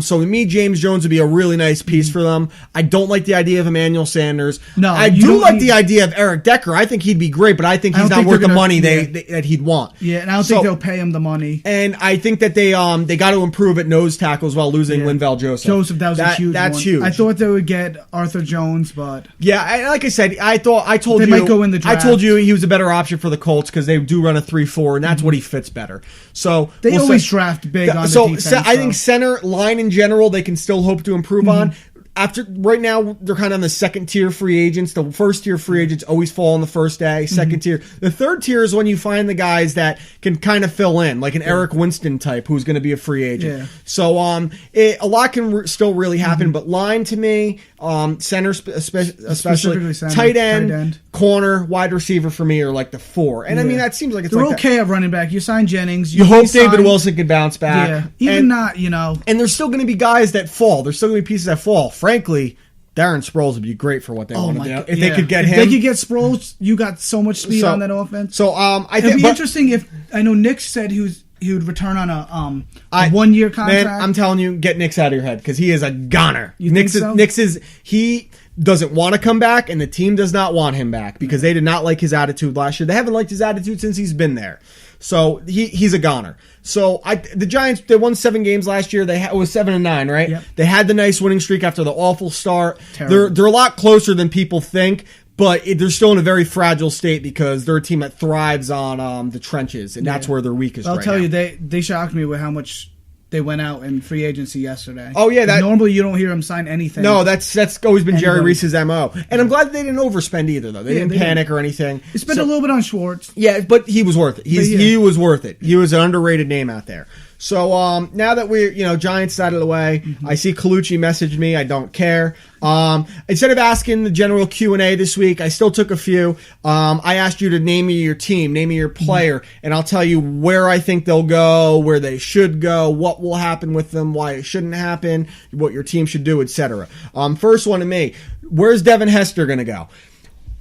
So to me, James Jones would be a really nice piece for them. I don't like the idea of Emmanuel Sanders. No, I do like the idea of Eric Decker. I think he'd be great, but I think he's not worth the money that he'd want. Yeah, and I don't think they'll pay him the money. And I think that they got to improve at nose tackle as well, losing Linval Joseph. That was a huge That's one. huge. I thought they would get Arthur Jones, but like I said, I told they you might go in the draft. I told you he was a better option for the Colts because they do run a 3-4, and that's what he fits better. So they always draft big on the defense. I think center line in general they can still hope to improve on. After right now, they're kind of on the second tier free agents. The first tier free agents always fall on the first day. Second tier, the third tier is when you find the guys that can kind of fill in, like an Eric Winston type, who's going to be a free agent. Yeah. So, a lot can still really happen. But line to me, center, especially center, tight end, corner, wide receiver for me are like the 4. And I mean that seems like it's they're like okay at running back. You sign Jennings. You hope David Wilson could bounce back. Yeah, And there's still going to be guys that fall. There's still going to be pieces that fall. Frankly, Darren Sproles would be great for what they want to do. If they could get him. If they could get Sproles, you got so much speed on that offense. So I think it'd be interesting if I know Nick said he would return on a 1-year contract. Man, I'm telling you, get Nick's out of your head because he is a goner. Think so? He doesn't want to come back, and the team does not want him back because they did not like his attitude last year. They haven't liked his attitude since he's been there. So he's a goner. So the Giants, they won 7 games last year. It was 7-9, right? Yep. They had the nice winning streak after the awful start. Terrible. They're a lot closer than people think, but they're still in a very fragile state because they're a team that thrives on the trenches, and that's where they're weakest. I'll right tell now. you, they shocked me with how much they went out in free agency yesterday. Oh yeah, normally you don't hear them sign anything. No, that's always been Jerry Reese's MO, and I'm glad that they didn't overspend either. Though they didn't panic or anything. They spent a little bit on Schwartz. Yeah, but he was worth it. He was worth it. He was an underrated name out there. So now that we're Giants out of the way, I see Colucci messaged me. I don't care. Instead of asking the general Q&A this week, I still took a few. I asked you to name me your team, name me your player, and I'll tell you where I think they'll go, where they should go, what will happen with them, why it shouldn't happen, what your team should do, etc. First one to me, where's Devin Hester going to go?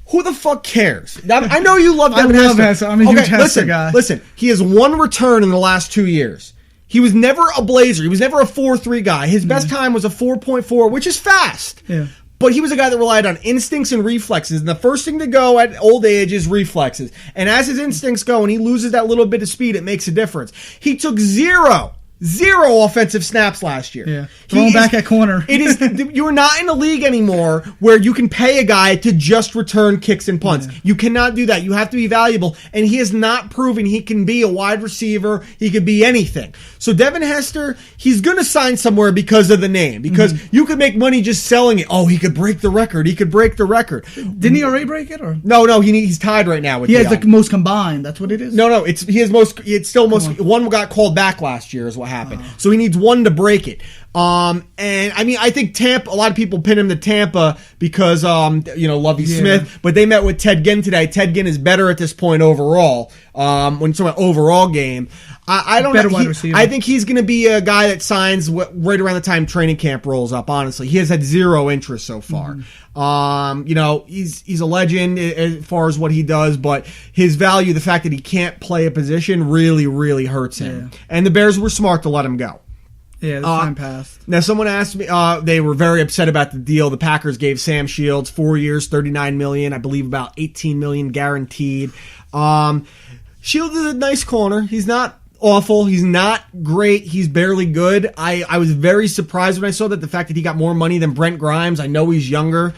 Who the fuck cares? I know you love Devin Hester. I'm a huge Hester guy. Listen, he has 1 return in the last 2 years. He was never a Blazer. He was never a 4.3 guy. His best time was a 4.4, which is fast. Yeah. But he was a guy that relied on instincts and reflexes. And the first thing to go at old age is reflexes. And as his instincts go and he loses that little bit of speed, it makes a difference. He took zero offensive snaps last year. Yeah. Throwing back at corner. You're not in a league anymore where you can pay a guy to just return kicks and punts. Yeah. You cannot do that. You have to be valuable. And he has not proven he can be a wide receiver. He could be anything. So Devin Hester, he's going to sign somewhere because of the name. Because you could make money just selling it. Oh, he could break the record. He could break the record. Didn't he already break it? Or No, he's tied right now with He has the most combined. That's what it is? No, it's still most. One got called back last year is what happened. So he needs 1 to break it. And I mean, I think Tampa, a lot of people pin him to Tampa because, Lovie Smith, but they met with Ted Ginn today. Ted Ginn is better at this point overall. When you're talking about overall game, I don't know. I think he's going to be a guy that signs right around the time training camp rolls up, honestly. He has had 0 interest so far. He's a legend as far as what he does, but his value, the fact that he can't play a position really, really hurts him. Yeah. And the Bears were smart to let him go. Yeah, the time passed. Now, someone asked me, they were very upset about the deal. The Packers gave Sam Shields 4 years, $39 million, I believe about $18 million guaranteed. Shields is a nice corner. He's not awful. He's not great. He's barely good. I was very surprised when I saw that, the fact that he got more money than Brent Grimes. I know he's younger,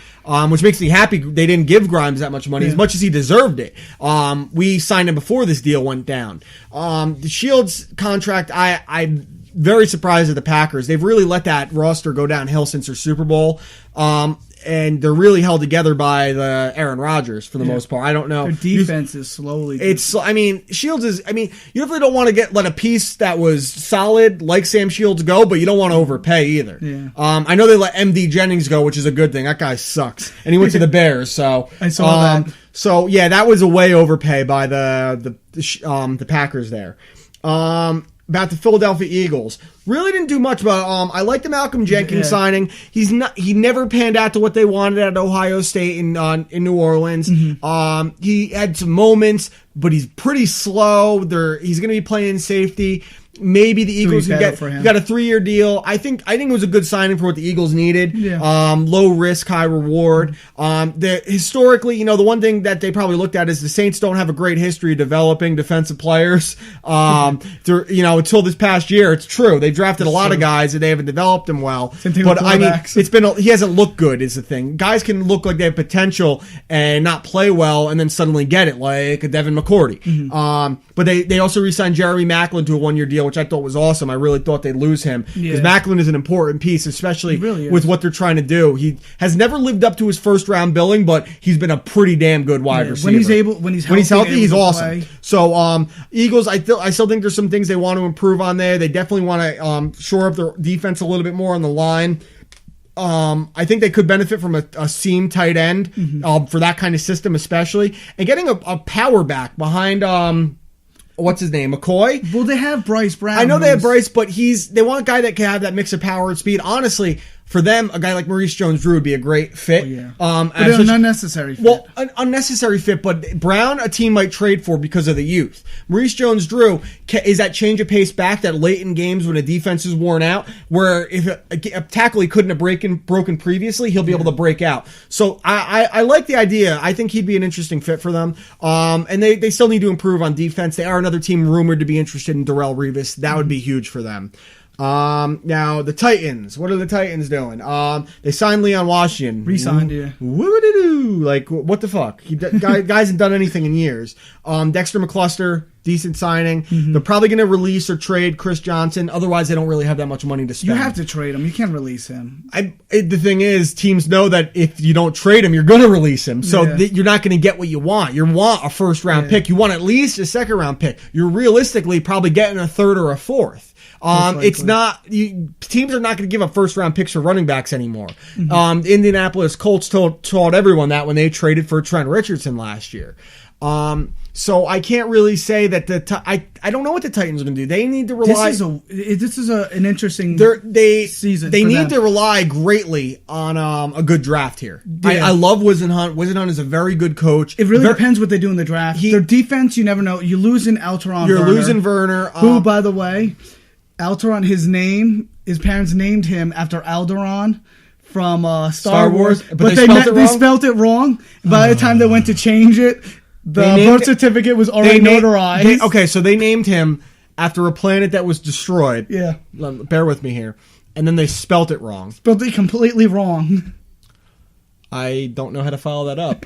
which makes me happy they didn't give Grimes that much money, as much as he deserved it. We signed him before this deal went down. The Shields contract, I'm very surprised at the Packers. They've really let that roster go downhill since their Super Bowl. And they're really held together by the Aaron Rodgers for the most part. I don't know. Their defense is slowly. Shields is. You definitely don't want to let a piece that was solid like Sam Shields go, but you don't want to overpay either. Yeah. I know they let MD Jennings go, which is a good thing. That guy sucks, and he went to the Bears. So I saw that. So yeah, that was a way overpay by the Packers there. about the Philadelphia Eagles. Really didn't do much, but I like the Malcolm Jenkins signing. He never panned out to what they wanted at Ohio State in New Orleans. He had some moments, but he's pretty slow. He's going to be playing safety. Maybe the Eagles can get. He got a 3-year deal. I think it was a good signing for what the Eagles needed. Yeah. Low risk, high reward. Historically, the one thing that they probably looked at is the Saints don't have a great history of developing defensive players. Until this past year, it's true they've drafted a lot of guys and they haven't developed them well. But I mean, he hasn't looked good. Is the thing. Guys can look like they have potential and not play well, and then suddenly get it, like a Devin McCourty. But they also re-signed Jeremy Maclin to a 1-year deal, which I thought was awesome. I really thought they'd lose him because Maclin is an important piece, especially with what they're trying to do. He has never lived up to his first round billing, but he's been a pretty damn good wide receiver. When he's healthy, he's awesome. So Eagles, I still think there's some things they want to improve on there. They definitely want to shore up their defense a little bit more on the line. I think they could benefit from a seam tight end for that kind of system, especially, and getting a power back behind. What's his name? McCoy? Well, they have Bryce Brown. I know they have Bryce, but they want a guy that can have that mix of power and speed. Honestly, for them, a guy like Maurice Jones-Drew would be a great fit. But an unnecessary fit. Well, an unnecessary fit, but Brown, a team might trade for because of the youth. Maurice Jones-Drew is that change of pace back that late in games when a defense is worn out, where if a tackle he couldn't have broken previously, he'll be able to break out. So I like the idea. I think he'd be an interesting fit for them. And they still need to improve on defense. They are another team rumored to be interested in Darrelle Revis. That would be huge for them. Now the Titans. What are the Titans doing? They signed Leon Washington. Re-signed, yeah. Woo-doo-doo. Like, what the fuck? Guy hasn't done anything in years. Dexter McCluster, decent signing. They're probably going to release or trade Chris Johnson. Otherwise, they don't really have that much money to spend. You have to trade him. You can't release him. The thing is, teams know that if you don't trade him, you're going to release him. So you're not going to get what you want. You want a first-round pick. You want at least a second-round pick. You're realistically probably getting a third or a fourth. It's not teams are not going to give up first round picks for running backs anymore. The Indianapolis Colts taught everyone that when they traded for Trent Richardson last year. So I can't really say that I don't know what the Titans are going to do. They need to rely. This is an interesting season. They need to rely greatly on a good draft here. I love Wisenhunt. Wisenhunt is a very good coach. It really depends what they do in the draft. Their defense, you never know. You're losing Alteron. You're losing Werner, who, by the way, Alteron, his parents named him after Alderaan from Star Wars, but they spelt it wrong. By the time they went to change it, the birth certificate was already notarized. So they named him after a planet that was destroyed. Yeah. Bear with me here. And then they spelt it wrong. Spelt it completely wrong. I don't know how to follow that up.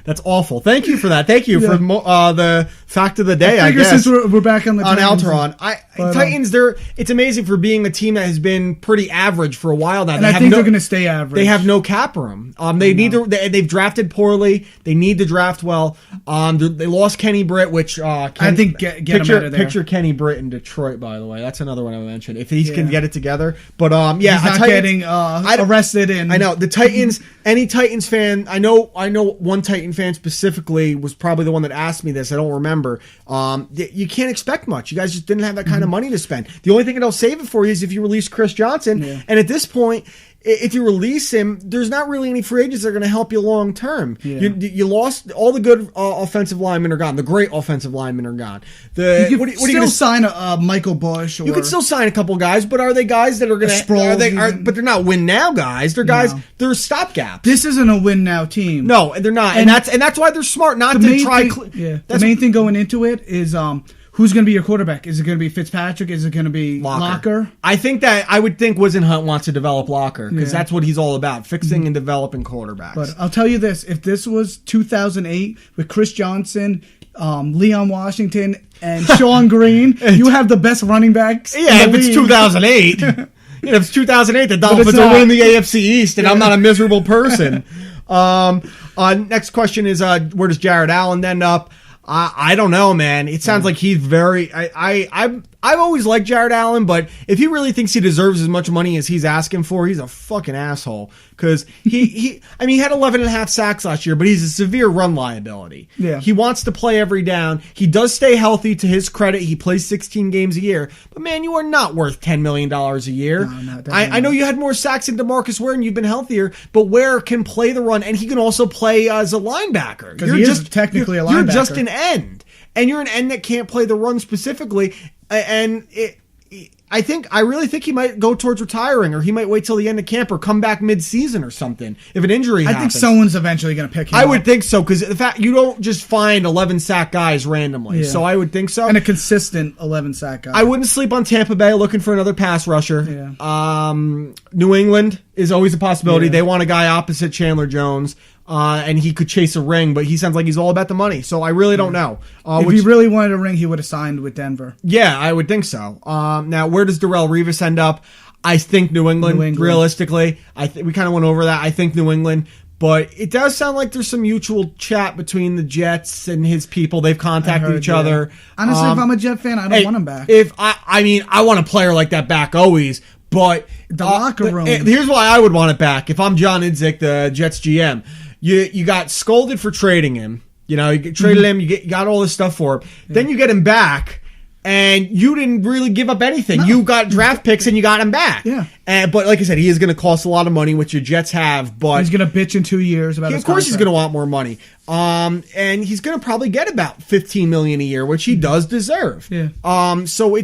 That's awful. Thank you for that. Thank you for the fact of the day, I guess. Since we're back on the Titans. Alteron. Titans, it's amazing for being a team that has been pretty average for a while now. And I think they're going to stay average. They have no cap room. They've drafted poorly. They need to draft well. They lost Kenny Britt, which I think get him out of there. Picture Kenny Britt in Detroit, by the way. That's another one I mentioned. If he can get it together. But he's not getting arrested. I know. The Titans, any Titans fan, I know one Titan fan specifically was probably the one that asked me this. I don't remember. You can't expect much. You guys just didn't have that kind of money to spend. The only thing that'll save it for you is if you release Chris Johnson. Yeah. And at this point, if you release him, there's not really any free agents that are going to help you long term. Yeah. You lost all the good offensive linemen are gone. The great offensive linemen are gone. You can still sign a Michael Bush. You could still sign a couple guys, but are they guys that are going to? But they're not win now guys. They're guys. No. They're stopgaps. This isn't a win now team. No, they're not, and that's why they're smart not to try. The main thing going into it is who's going to be your quarterback? Is it going to be Fitzpatrick? Is it going to be Locker? I would think Wisenhunt wants to develop Locker because that's what he's all about, fixing and developing quarterbacks. But I'll tell you this, if this was 2008 with Chris Johnson, Leon Washington, and Sean Green, you have the best running backs. Yeah, if it's 2008. If it's 2008, the Dolphins are winning the AFC East, and I'm not a miserable person. Next question is, where does Jared Allen end up? I don't know, man. It sounds like he's very. I've always liked Jared Allen, but if he really thinks he deserves as much money as he's asking for, he's a fucking asshole. Because he had 11.5 sacks last year, but he's a severe run liability. Yeah. He wants to play every down. He does stay healthy, to his credit. He plays 16 games a year. But man, you are not worth $10 million a year. No, I know you had more sacks than DeMarcus Ware and you've been healthier, but Ware can play the run and he can also play as a linebacker. Because he is technically a linebacker. You're just an end. And you're an end that can't play the run specifically. And I really think he might go towards retiring, or he might wait till the end of camp or come back mid-season or something if an injury happens. I think someone's eventually going to pick him I up. would think so, because the fact you don't just find 11 sack guys randomly. Yeah. So I would think so. And a consistent 11 sack guy. I wouldn't sleep on Tampa Bay looking for another pass rusher. Yeah. New England is always a possibility. Yeah. They want a guy opposite Chandler Jones. And he could chase a ring, but he sounds like he's all about the money. So I really don't know. If he really wanted a ring, he would have signed with Denver. Yeah, I would think so. Now, where does Darrelle Revis end up? I think New England. Realistically. We kind of went over that. I think New England. But it does sound like there's some mutual chat between the Jets and his people. They've contacted each other. Honestly, if I'm a Jet fan, I don't want him back. I want a player like that back always. But the locker room. Here's why I would want it back. If I'm John Idzik, the Jets GM, you got scolded for trading him. You know, you traded him. You got all this stuff for him. Yeah. Then you get him back, and you didn't really give up anything. No. You got draft picks, and you got him back. Yeah. But like I said, he is going to cost a lot of money, which your Jets have. But he's going to bitch in 2 years about his Of course, contract. he's going to want more money. And he's going to probably get about $15 million a year, which he does deserve. Yeah. So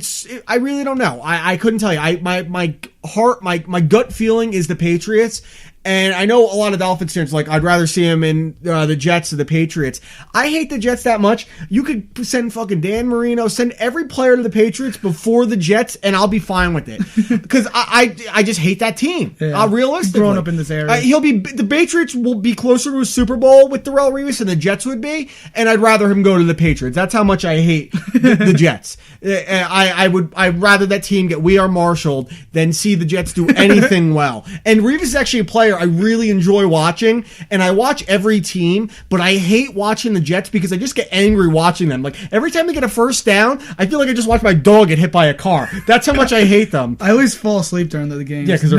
I really don't know. I couldn't tell you. My gut feeling is the Patriots. And I know a lot of Dolphins fans like, I'd rather see him in the Jets or the Patriots. I hate the Jets that much. You could send fucking Dan Marino, send every player to the Patriots before the Jets, and I'll be fine with it. Because I just hate that team. Yeah. Realistically, growing up in this area, the Patriots will be closer to a Super Bowl with Darrelle Revis than the Jets would be, and I'd rather him go to the Patriots. That's how much I hate the Jets. I'd rather that team get We Are Marshalled than see the Jets do anything well. And Revis is actually a player I really enjoy watching, and I watch every team, but I hate watching the Jets because I just get angry watching them. Like, every time they get a first down, I feel like I just watched my dog get hit by a car. That's how much I hate them. I always fall asleep during the games. Yeah, because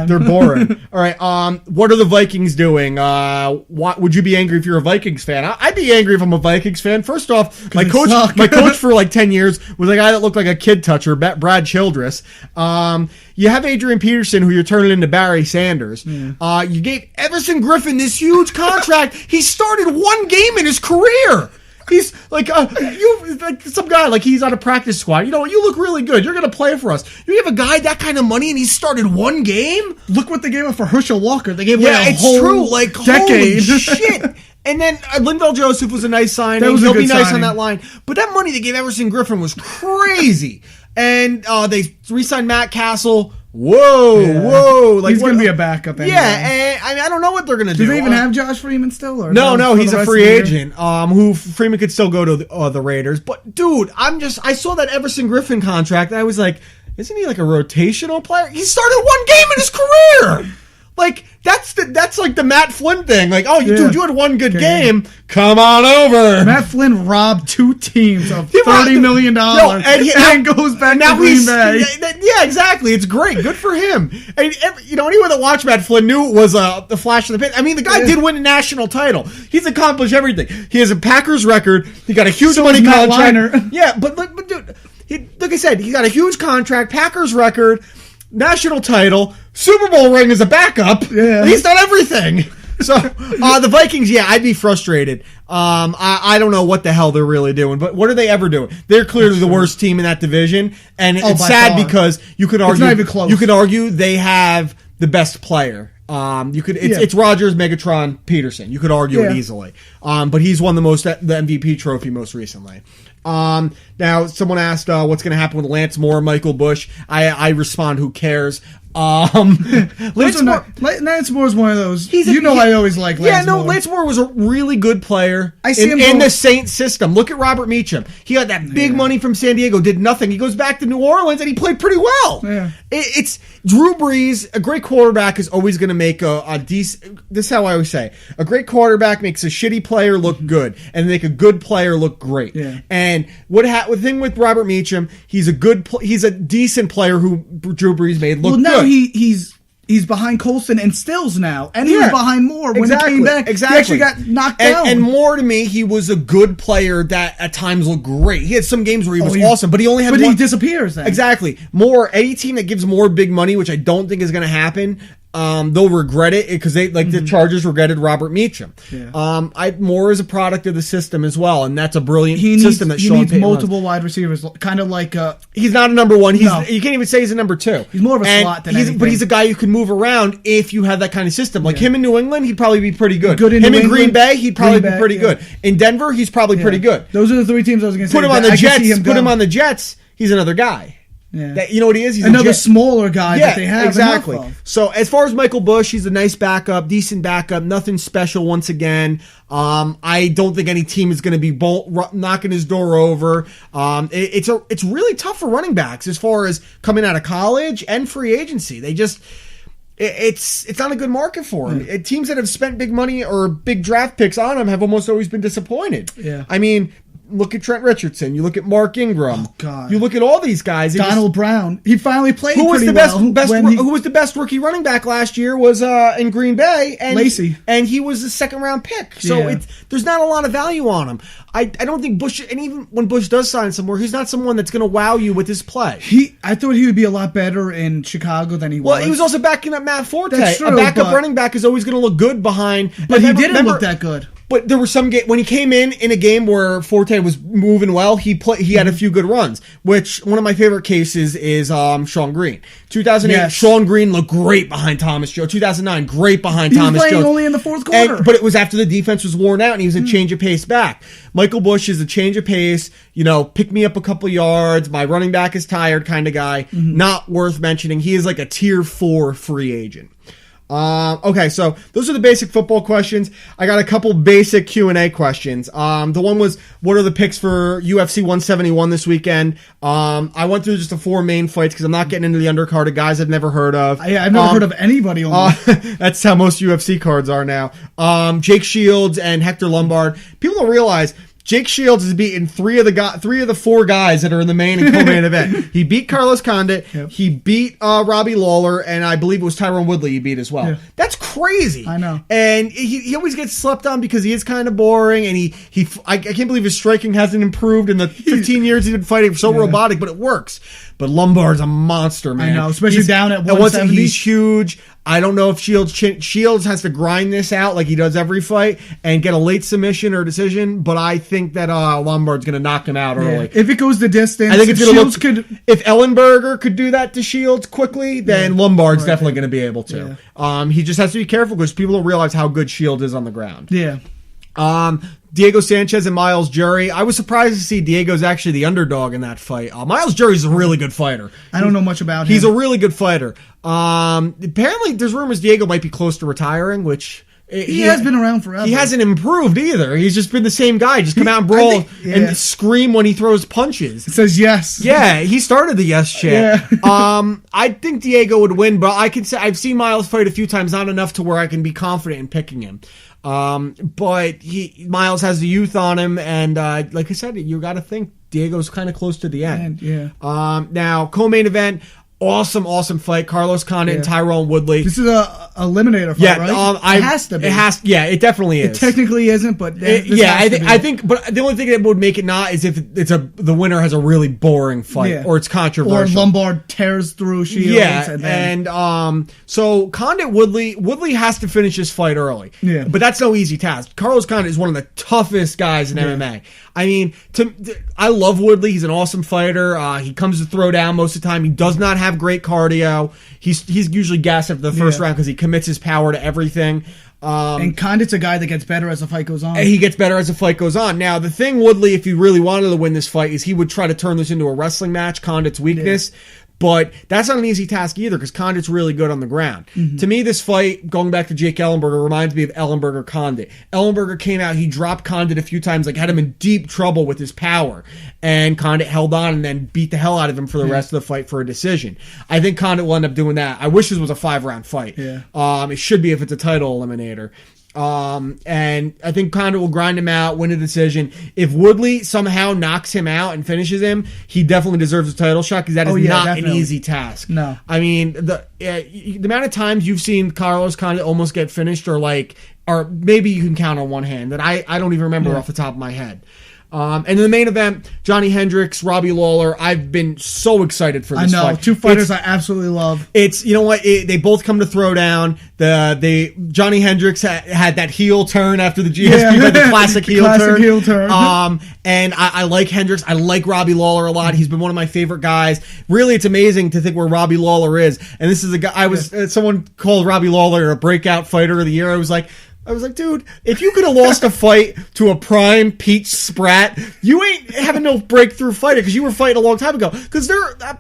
they're boring. All right, what are the Vikings doing? Would you be angry if you're a Vikings fan? I'd be angry if I'm a Vikings fan. First off, my coach for like 10 years was a guy that looked like a kid toucher, Brad Childress. You have Adrian Peterson, who you're turning into Barry Sanders. Yeah. You gave Everson Griffin this huge contract. He started one game in his career. He's like some guy, like he's on a practice squad. You know, you look really good. You're going to play for us. You give a guy that kind of money and he started one game? Look what they gave up for Herschel Walker. They gave away a whole true. Like, decade. Holy shit. And then Linval Joseph was a nice signing. He'll be nice on that line. But that money they gave Everson Griffin was crazy. And they re-signed Matt Castle. Whoa. Like, he's going to be a backup anyway. Yeah, and I don't know what they're going to do. Do they even have Josh Freeman still? Or no, he's a free agent. Who Freeman could still go to the Raiders. But, dude, I saw that Everson Griffin contract, and I was like, isn't he like a rotational player? He started one game in his career! Like, that's like the Matt Flynn thing. Like, dude, you had one good game. Come on over. Matt Flynn robbed two teams of $30 million and goes back to Green Bay. Yeah, exactly. It's great. Good for him. And anyone that watched Matt Flynn knew it was the flash of the pan. I mean, the guy did win a national title. He's accomplished everything. He has a Packers record. He got a huge money contract. Yeah, but dude, like I said, he got a huge contract, Packers record, national title, Super Bowl ring as a backup. Yeah. He's done everything. So the Vikings, I'd be frustrated. I don't know what the hell they're really doing, but what are they ever doing? They're clearly the worst team in that division, and it's sad because you could argue it's not even close. You could argue they have the best player. It's Rodgers, Megatron, Peterson. You could argue it easily. But he's won the MVP trophy most recently. Now, someone asked what's going to happen with Lance Moore, Michael Bush. I respond, who cares? Lance Moore, Lance Moore's one of those. I always like Lance Moore. Lance Moore was a really good player I see him in the Saints system. Look at Robert Meacham. He got that big money from San Diego, did nothing. He goes back to New Orleans and he played pretty well. Yeah. It's Drew Brees, a great quarterback is always going to make a decent. This is how I always say: a great quarterback makes a shitty player look good, and make a good player look great. Yeah. And the thing with Robert Meacham, he's a decent player who Drew Brees made look good. He's behind Colston and Stills now, and he was behind Moore when he came back. Exactly, he actually got knocked down. And Moore, to me, he was a good player that at times looked great. He had some games where he was awesome, but he only had one. He disappears then. Exactly. Moore, any team that gives Moore big money, which I don't think is going to happen, they'll regret it because the Chargers regretted Robert Meacham. Yeah. Moore is a product of the system as well, and that's a brilliant system that Sean He needs Payton multiple runs. wide receivers, kind of like he's not a number one. You can't even say he's a number two. He's more of a slot than anything. But he's a guy who can move around if you have that kind of system. Like him in New England, he'd probably be pretty good. Him in Green Bay, he'd probably be pretty good. In Denver, he's probably pretty good. Those are the three teams I was going to say. Put him on the Jets. Put him on the Jets. He's another guy. Yeah. You know what he is? He's another smaller guy that they have. Exactly. So as far as Michael Bush, he's a nice backup, decent backup, nothing special once again. I don't think any team is going to be knocking his door over. It's really tough for running backs as far as coming out of college and free agency. They just... It's not a good market for him. Teams that have spent big money or big draft picks on him have almost always been disappointed. Yeah. I mean... Look at Trent Richardson. You look at Mark Ingram. Oh, God. You look at all these guys. Donald Brown. He finally played who was pretty the well. Who was the best rookie running back last year was in Green Bay. And Lacey. And he was a second-round pick. So there's not a lot of value on him. I don't think Bush, and even when Bush does sign somewhere, he's not someone that's going to wow you with his play. I thought he would be a lot better in Chicago than he was. Well, he was also backing up Matt Forte. That's true, a backup running back is always going to look good behind. But he didn't look that good. But there were some when he came in a game where Forte was moving well, he had a few good runs. Which one of my favorite cases is Sean Green. 2008, Sean Green looked great behind Thomas Jones. 2009, great behind Thomas Jones. He was playing only in the fourth quarter. But it was after the defense was worn out, and he was a change of pace back. Michael Bush is a change of pace. Pick me up a couple yards. My running back is tired kind of guy. Not worth mentioning. He is like a tier 4 free agent. Okay, so those are the basic football questions. I got a couple basic Q&A questions. The one was, what are the picks for UFC 171 this weekend? I went through just the 4 main fights because I'm not getting into the undercard of guys I've never heard of. Yeah, I've never heard of anybody on that's how most UFC cards are now. Jake Shields and Hector Lombard. People don't realize Jake Shields has beaten 3 of the 4 guys that are in the main and co-main event. He beat Carlos Condit. Yep. He beat Robbie Lawler, and I believe it was Tyrone Woodley he beat as well. Yeah. That's crazy. I know. And he always gets slept on because he is kind of boring, and I can't believe his striking hasn't improved in the 15 years he's been fighting. So robotic, but it works. But Lombard's a monster, man. I know, especially down at 170. He's huge. I don't know if Shields has to grind this out like he does every fight and get a late submission or decision, but I think that Lombard's going to knock him out early. If it goes the distance, I think if Ellenberger could do that to Shields quickly, then Lombard's definitely going to be able to. Yeah. He just has to be careful because people don't realize how good Shields is on the ground. Yeah. Diego Sanchez and Miles Jury. I was surprised to see Diego's actually the underdog in that fight. Miles Jury's a really good fighter. I don't know much about him. He's a really good fighter. Apparently, there's rumors Diego might be close to retiring, which... He has been around forever. He hasn't improved either. He's just been the same guy. Just come out and brawl and scream when he throws punches. It says yes. Yeah, he started the yes chant. Yeah. I think Diego would win, but I can say I've seen Miles fight a few times, not enough to where I can be confident in picking him. But Miles has the youth on him, and like I said, you got to think Diego's kind of close to the end. Now, co-main event. Awesome fight. Carlos Condit and Tyrone Woodley. This is a eliminator fight, right? It has to be. It definitely is. It technically isn't, but I think. But the only thing that would make it not is if the winner has a really boring fight or it's controversial. Or Lombard tears through Shields. Yeah, so Condit Woodley has to finish this fight early. Yeah, but that's no easy task. Carlos Condit is one of the toughest guys in MMA. I mean, I love Woodley. He's an awesome fighter. He comes to throw down most of the time. He does not have great cardio. He's usually gassed after the first round because he commits his power to everything. And Condit's a guy that gets better as the fight goes on. He gets better as the fight goes on. Now, the thing, Woodley, if he really wanted to win this fight, is he would try to turn this into a wrestling match, Condit's weakness. But that's not an easy task either because Condit's really good on the ground. To me, this fight, going back to Jake Ellenberger, reminds me of Ellenberger Condit. Ellenberger came out, he dropped Condit a few times, like had him in deep trouble with his power. And Condit held on and then beat the hell out of him for the rest of the fight for a decision. I think Condit will end up doing that. I wish this was a 5-round fight. Yeah. It should be if it's a title eliminator. And I think Condit will grind him out, win a decision. If Woodley somehow knocks him out and finishes him, he definitely deserves a title shot because that is not definitely an easy task. No. I mean, the amount of times you've seen Carlos Condit almost get finished or maybe you can count on one hand that I don't even remember off the top of my head. And in the main event, Johnny Hendricks, Robbie Lawler. I've been so excited for this fight. I know, two fighters I absolutely love. It's, you know what, they both come to throw down. Johnny Hendricks had that heel turn after the GSP, but the classic heel turn. And I like Hendricks. I like Robbie Lawler a lot. He's been one of my favorite guys. Really, it's amazing to think where Robbie Lawler is. And this is a guy, someone called Robbie Lawler a breakout fighter of the year. I was like, dude, if you could have lost a fight to a prime Pete Spratt, you ain't having no breakthrough fighter because you were fighting a long time ago. Because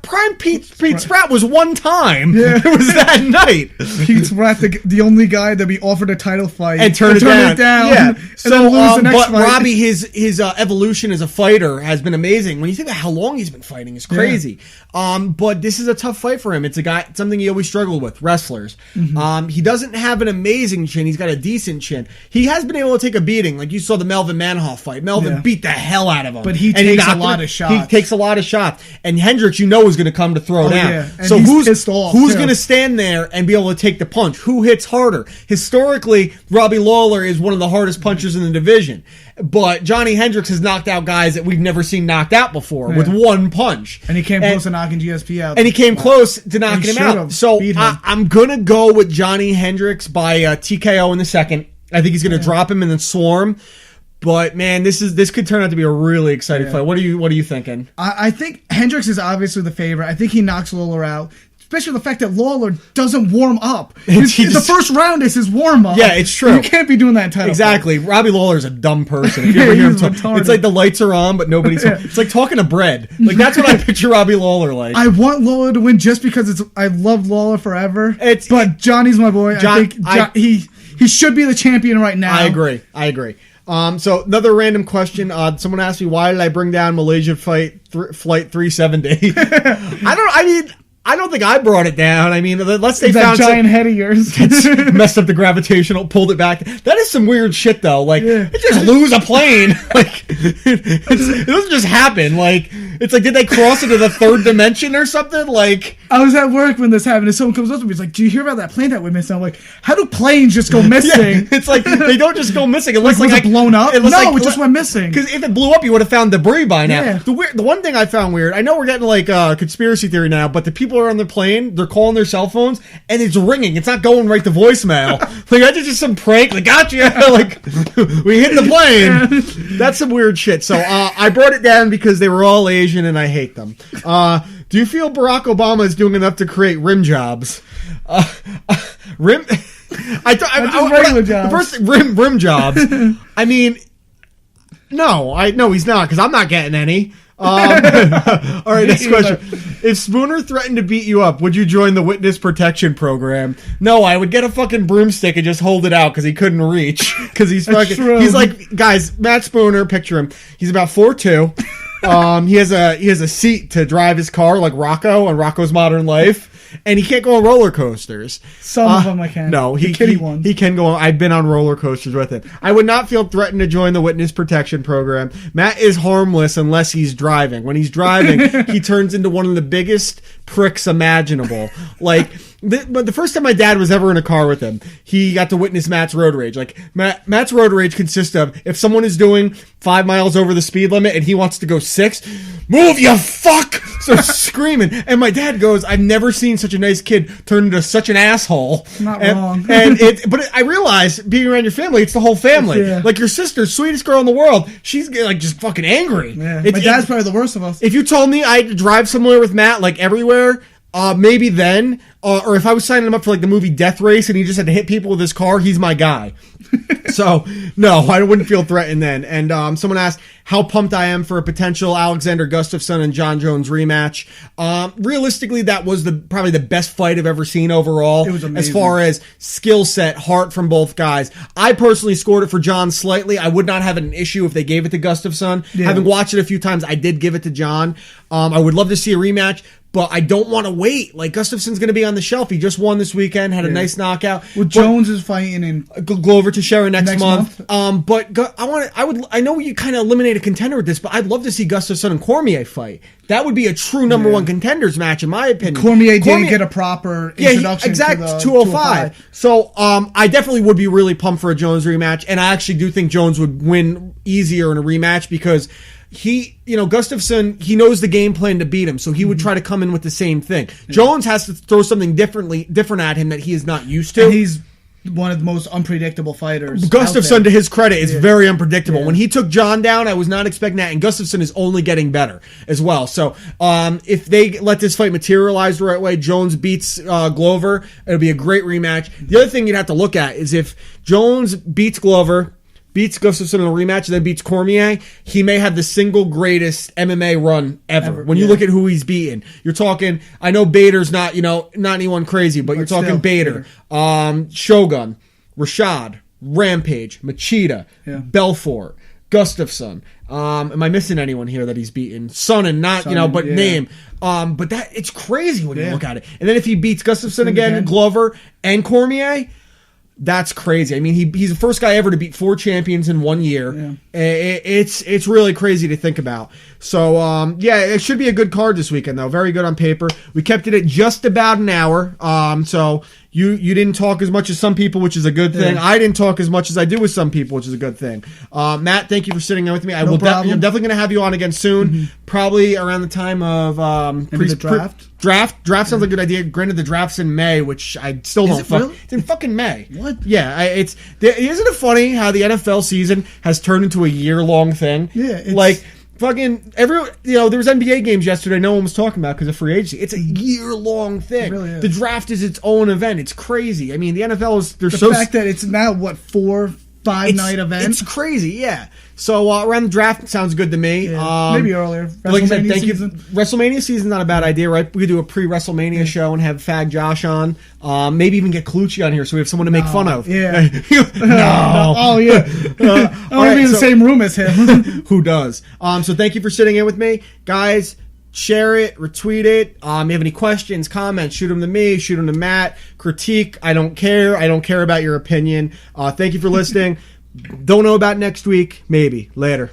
prime Pete Spratt was one time. Yeah. It was that night. Pete Spratt, the only guy that be offered a title fight and turn it down. Yeah. And then lose the next fight. Robbie, his evolution as a fighter has been amazing. When you think about how long he's been fighting, it's crazy. Yeah. But this is a tough fight for him. It's something he always struggled with, wrestlers. He doesn't have an amazing chin. He's got a decent chin. He has been able to take a beating, like you saw the Melvin Manhoff fight. Melvin beat the hell out of him, but he takes a lot of shots. He takes a lot of shots, and Hendricks, is going to come to throw down. Yeah. So who's going to stand there and be able to take the punch? Who hits harder? Historically, Robbie Lawler is one of the hardest punchers in the division, but Johnny Hendricks has knocked out guys that we've never seen knocked out before with one punch, and he came close to knocking GSP out. And he came close to knocking him out. So I'm going to go with Johnny Hendricks by TKO in the second. I think he's going to drop him and then swarm. But man, this could turn out to be a really exciting fight. What are you thinking? I think Hendricks is obviously the favorite. I think he knocks Lawler out. Especially the fact that Lawler doesn't warm up. The first round is his warm up. Yeah, it's true. You can't be doing that in title exactly. fight. Robbie Lawler's a dumb person. If you ever hear him talk, it's like the lights are on, but nobody's. It's like talking to bread. Like that's what I picture Robbie Lawler like. I want Lawler to win just because I love Lawler forever. But Johnny's my boy. I think he should be the champion right now. I agree. So another random question. Someone asked me, why did I bring down Malaysia flight 370? I don't think I brought it down. I mean, unless they found that giant head of yours messed up the gravitational, pulled it back. That is some weird shit, though. Like, it just lose a plane. Like, it doesn't just happen. Like, it's like, did they cross into the third dimension or something? Like, I was at work when this happened, and someone comes up to me, he's like, "Do you hear about that plane that went missing?" I'm like, "How do planes just go missing?" It's like they don't just go missing. Unless was it blown up? It just went missing. Because if it blew up, you would have found debris by now. Yeah. The one thing I found weird, I know we're getting like conspiracy theory now, but the people are on the plane, they're calling their cell phones, and it's ringing. It's not going right to voicemail. Like, I did just some prank. Like, gotcha. Like, we hit the plane. That's some weird shit. So I brought it down because they were all Asian, and I hate them. Do you feel Barack Obama is doing enough to create rim jobs? Rim jobs. I mean, no, he's not, because I'm not getting any. All right, next question. If Spooner threatened to beat you up, would you join the witness protection program? No, I would get a fucking broomstick and just hold it out because he couldn't reach. Because he's like, guys, Matt Spooner, picture him. He's about 4'2". He has a seat to drive his car like Rocco on Rocco's Modern Life. And he can't go on roller coasters. Some of them I can. No, he can go on. I've been on roller coasters with him. I would not feel threatened to join the witness protection program. Matt is harmless unless he's driving. When he's driving, he turns into one of the biggest pricks imaginable. Like, but the first time my dad was ever in a car with him, he got to witness Matt's road rage. Like, Matt's road rage consists of, if someone is doing 5 miles over the speed limit and he wants to go 6, move, you fuck! So screaming. And my dad goes, I've never seen such a nice kid turn into such an asshole. Not wrong. But I realized, being around your family, it's the whole family. Yeah. Like, your sister, sweetest girl in the world, she's like just fucking angry. Yeah. My dad's probably the worst of us. If you told me I had to drive somewhere with Matt, like everywhere, maybe then, or if I was signing him up for like the movie Death Race and he just had to hit people with his car, he's my guy. So, no, I wouldn't feel threatened then. And someone asked how pumped I am for a potential Alexander Gustafsson and John Jones rematch. Realistically, that was probably the best fight I've ever seen overall. It was amazing. As far as skill set, heart from both guys. I personally scored it for John slightly. I would not have an issue if they gave it to Gustafsson. Yeah. Having watched it a few times, I did give it to John. I would love to see a rematch. But I don't want to wait. Like, Gustafsson's going to be on the shelf. He just won this weekend, had a nice knockout. Well, Jones is fighting in Glover Teixeira next month. But I know you kind of eliminate a contender with this, but I'd love to see Gustafsson and Cormier fight. That would be a true number one contenders match, in my opinion. Cormier didn't get a proper introduction. Exactly, to 205. So I definitely would be really pumped for a Jones rematch, and I actually do think Jones would win easier in a rematch because Gustafsson, he knows the game plan to beat him, so he would try to come in with the same thing. Yeah. Jones has to throw something different at him that he is not used to. And he's one of the most unpredictable fighters. Gustafsson, to his credit, is very unpredictable. Yeah. When he took John down, I was not expecting that, and Gustafsson is only getting better as well. So if they let this fight materialize the right way, Jones beats Glover, it'll be a great rematch. The other thing you'd have to look at is if Jones beats Glover, beats Gustafsson in a rematch, and then beats Cormier, he may have the single greatest MMA run ever. When you look at who he's beaten, you're talking. I know Bader's not anyone crazy, but you're talking Bader, Shogun, Rashad, Rampage, Machida, Belfort, Gustafsson. Am I missing anyone here that he's beaten? Sonnen, name. But it's crazy when you look at it. And then if he beats Gustafsson again, Glover, and Cormier. That's crazy. I mean, he's the first guy ever to beat 4 champions in 1 year. Yeah. It's really crazy to think about. So, it should be a good card this weekend, though. Very good on paper. We kept it at just about an hour. So you didn't talk as much as some people, which is a good thing. I didn't talk as much as I do with some people, which is a good thing. Matt, thank you for sitting in with me. I'm definitely going to have you on again soon, probably around the time of the draft. Draft sounds like a good idea. Granted, the draft's in May, which I still don't. Really? It's in fucking May. What? Yeah, isn't it funny how the NFL season has turned into a year-long thing? Yeah, like fucking there was NBA games yesterday. No one was talking about because of free agency. It's a year-long thing. It really is. The draft is its own event. It's crazy. I mean, the NFL is the fact that it's now 4-5 night event. It's crazy. Yeah. So around the draft sounds good to me. Yeah, maybe earlier. Like I said, thank you. WrestleMania season's not a bad idea, right? We could do a pre-WrestleMania show and have Fag Josh on. Maybe even get Colucci on here so we have someone to make fun of. Yeah. No. Oh yeah. I want to be in the same room as him. Who does? So thank you for sitting in with me, guys. Share it, retweet it. You have any questions, comments, shoot them to me, shoot them to Matt. Critique, I don't care. I don't care about your opinion. Thank you for listening. Don't know about next week. Maybe. Later.